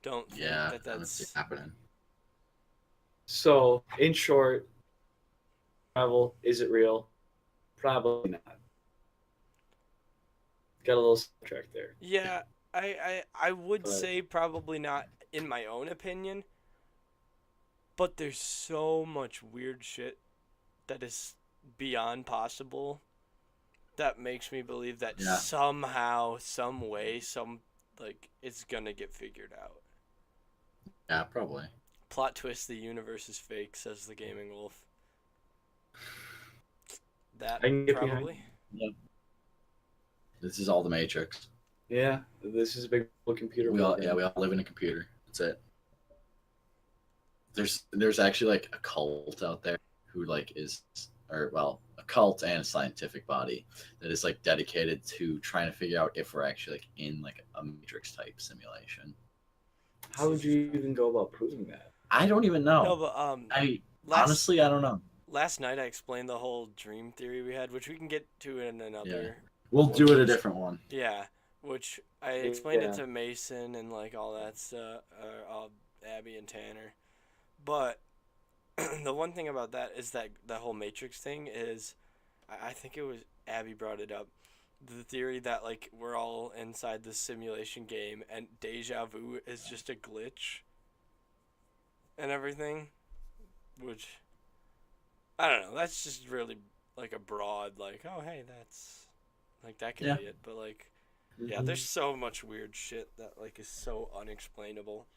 don't think
Yeah,
that
I don't see
that's
it happening.
So, in short, travel, is it real? Probably not. Got a little sidetracked there.
yeah, I would
But-
say probably not in my own opinion, but there's so much weird shit that is beyond possible that makes me believe that
Yeah.
somehow, some way, like it's gonna get figured out.
Yeah, probably.
Plot twist: the universe is fake, says the gaming wolf. That
I can get behind-
probably.
This is all the Matrix.
Yeah, this is a big computer.
We all
program.
live in a computer. That's it. There's actually like a cult out there who like a cult and a scientific body that is like dedicated to trying to figure out if we're actually like in like a Matrix type simulation.
How would you even go about proving that?
I don't even know.
No, but
Honestly, I don't know.
last night I explained the whole dream theory we had, which we can get to in another.
We'll do it a different one.
Yeah, which I explained
Yeah.
it to Mason and like all that stuff, all Abby and Tanner. But the one thing about that is that the whole Matrix thing is, I think it was Abby brought it up, the theory that like we're all inside this simulation game and deja vu is just a glitch and everything, which I don't know. That's just really like a broad like, oh hey, that's like that could be it. But like, yeah, there's so much weird shit that like is so unexplainable.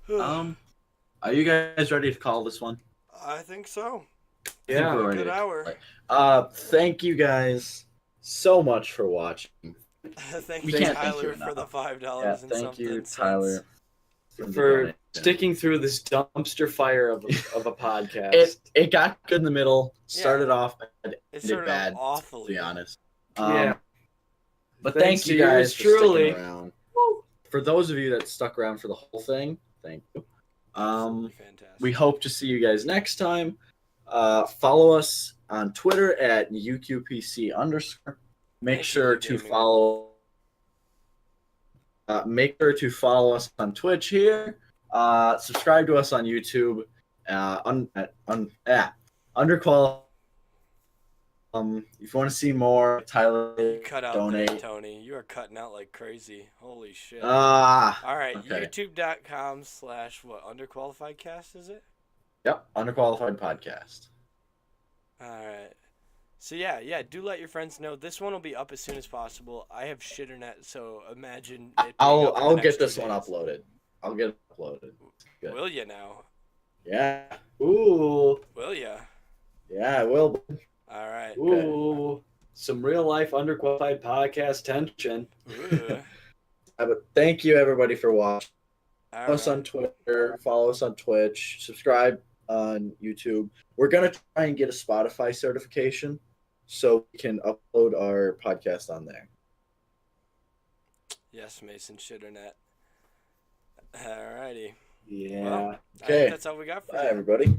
Are you guys ready to call this one?
I think so.
I think
Yeah,
we're ready
Good
to-
hour.
Thank you guys so much for watching.
Thank
We
you,
can't thank
Tyler,
you
for the
enough.
$5
Yeah,
and
thank
something
you,
cents.
Tyler, the
For
donation.
sticking through this dumpster fire of a podcast.
It got good in the middle. Started off bad,
It
ended
started
bad.
off awfully.
To be honest.
Yeah.
But
Thanks
thank you
to
guys
yours
for
truly.
sticking around. For those of you that stuck around for the whole thing, thank you.
Absolutely fantastic.
We hope to see you guys next time. Follow us on Twitter at UQPC_. Make
Thank
sure
you,
to
Gaming
follow. Make sure to follow us on Twitch here. Subscribe to us on YouTube. Underqualified. If you want to see more, Tyler,
You cut out
donate.
there, Tony. You are cutting out like crazy. Holy shit.
All
right,
okay.
youtube.com/ what, Underqualified Cast, is it?
Yep, Underqualified Podcast.
All right. So yeah, do let your friends know. This one will be up as soon as possible. I have shitternet, so imagine it being up in the
I'll
next
get this
2
one
days.
uploaded. I'll get it uploaded. Good.
Will ya now?
Yeah.
Ooh.
Will ya?
Yeah, I will.
All right.
Ooh. Some real life underqualified podcast tension.
Ooh.
But thank you everybody for watching.
All
Follow us on
right.
Twitter. Follow us on Twitch. Subscribe on YouTube. We're gonna try and get a Spotify certification so we can upload our podcast on there.
Yes, Mason Shitternet. All righty.
Yeah.
Well, I
Okay.
think that's all we got for
Bye,
you.
everybody.